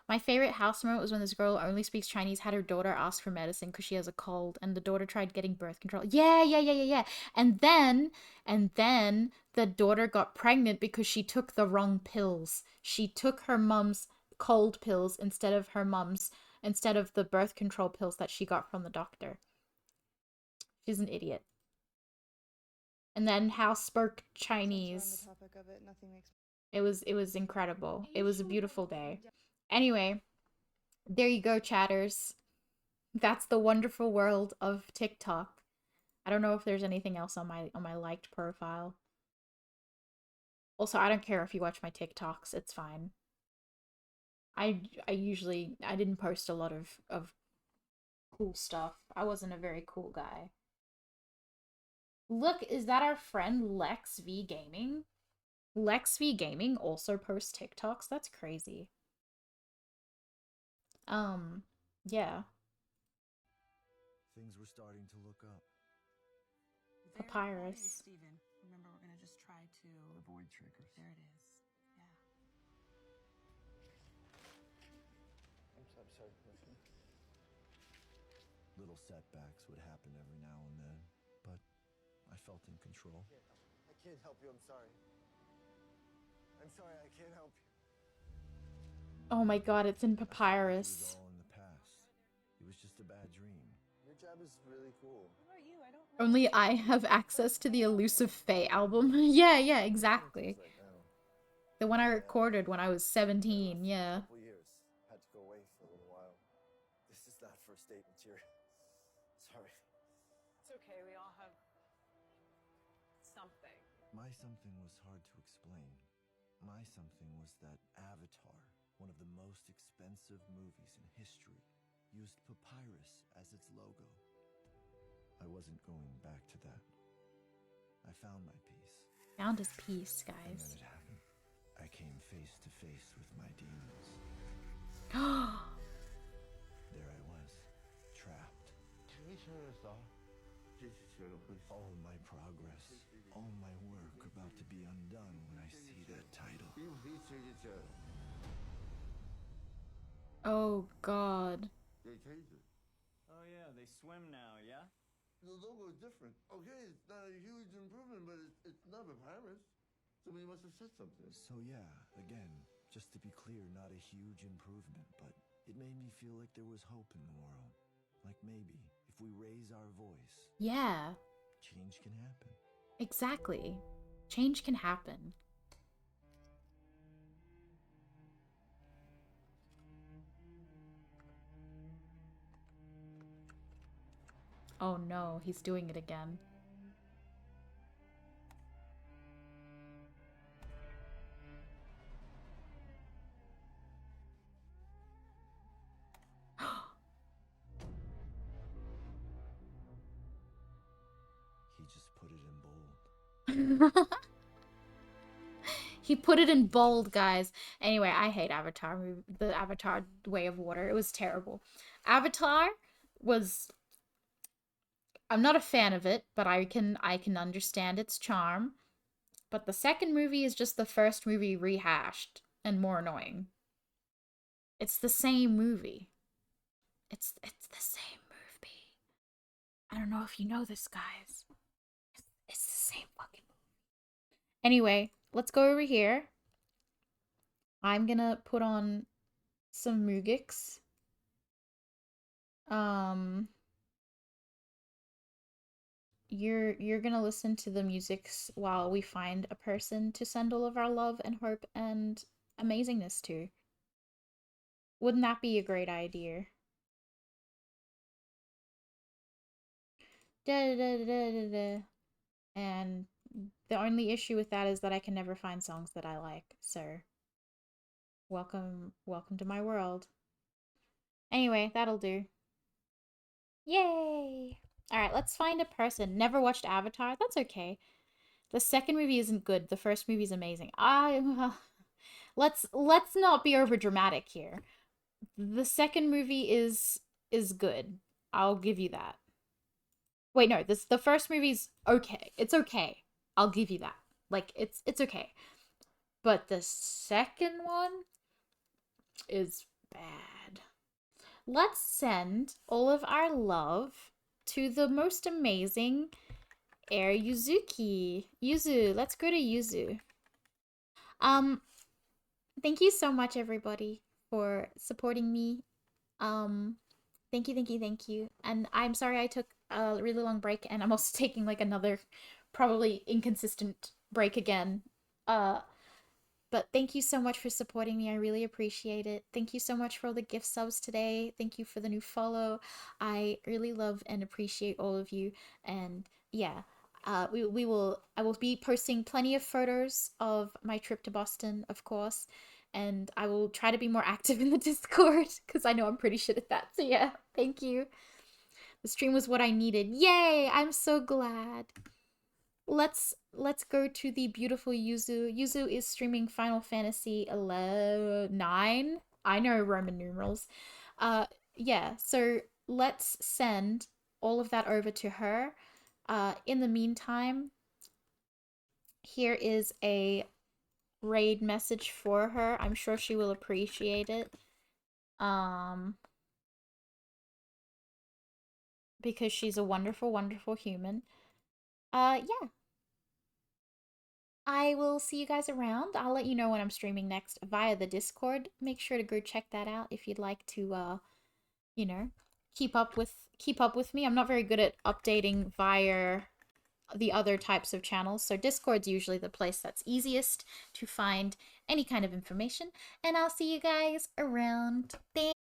My favorite house moment was when this girl who only speaks Chinese had her daughter ask for medicine because she has a cold, and the daughter tried getting birth control. Yeah. And then the daughter got pregnant because she took the wrong pills. She took her mum's cold pills instead of the birth control pills that she got from the doctor. She's an idiot. And then house spoke Chinese. It was incredible. It was a beautiful day. Anyway, there you go, chatters. That's the wonderful world of TikTok. I don't know if there's anything else on my liked profile. Also, I don't care if you watch my TikToks. It's fine. I didn't post a lot of cool stuff. I wasn't a very cool guy. Look, is that our friend Lex V Gaming? Lex V Gaming also posts TikToks? That's crazy. Yeah. Things were starting to look up. Papyrus. Steven. Remember, we're gonna just try to avoid triggers. There it is. Yeah. I'm sorry. Little setbacks would happen every now and then, but I felt in control. I can't help you. I'm sorry. I can't help you. Oh my god, it's in Papyrus. It was all in the past. It was just a bad dream. Your job is really cool. What about you? I don't know. Only I have access to the Elusive Fae album. Yeah, exactly. The one I recorded when I was 17, yeah. Couple years. Had to go away for a little while. This is not first date material. Sorry. It's okay. We all have something. My something was hard to explain. My something was that Avatar, one of the most expensive movies in history, used papyrus as its logo. I wasn't going back to that. I found my peace. Found his peace, And guys. then it happened. I came face to face with my demons. There I was, trapped. All my progress, all my work about to be undone when I see that title. Oh god. Oh yeah, they swim now, yeah? The logo is different. Okay, it's not a huge improvement, but it's not papyrus. Somebody must have said something. So yeah, again, just to be clear, not a huge improvement, but it made me feel like there was hope in the world. Like maybe, if we raise our voice, Yeah, change can happen. exactly. Change can happen. Oh no, he's doing it again. He just put it in bold. He put it in bold, guys. Anyway, I hate Avatar. The Avatar Way of Water. It was terrible. Avatar was... I'm not a fan of it, but I can understand its charm. But the second movie is just the first movie rehashed and more annoying. It's the same movie. It's the same movie. I don't know if you know this, guys. It's the same fucking movie. Anyway, let's go over here. I'm gonna put on some Mugix. You're gonna listen to the musics while we find a person to send all of our love and hope and amazingness to. Wouldn't that be a great idea? Da, da, da, da, da, da. And the only issue with that is that I can never find songs that I like, so welcome to my world. Anyway, that'll do. Yay! Alright, let's find a person. Never watched Avatar? That's okay. The second movie isn't good. The first movie is amazing. let's not be over dramatic here. The second movie is good. I'll give you that. Wait, no, the first movie's okay. It's okay. I'll give you that. Like it's okay. But the second one is bad. Let's send all of our love to the most amazing Air Yuzuki. Yuzu, let's go to Yuzu. Thank you so much, everybody, for supporting me. Thank you, thank you, thank you. And I'm sorry I took a really long break, and I'm also taking like another probably inconsistent break again. But thank you so much for supporting me. I really appreciate it. Thank you so much for all the gift subs today. Thank you for the new follow. I really love and appreciate all of you. And yeah, I will be posting plenty of photos of my trip to Boston, of course. And I will try to be more active in the Discord because I know I'm pretty shit at that. So yeah, thank you. The stream was what I needed. Yay! I'm so glad. Let's go to the beautiful Yuzu. Yuzu is streaming Final Fantasy 9. I know Roman numerals. Yeah, so let's send all of that over to her. In the meantime, here is a raid message for her. I'm sure she will appreciate it. Because she's a wonderful, wonderful human. Yeah. I will see you guys around. I'll let you know when I'm streaming next via the Discord. Make sure to go check that out if you'd like to you know, keep up with me. I'm not very good at updating via the other types of channels. So Discord's usually the place that's easiest to find any kind of information. And I'll see you guys around. Thanks.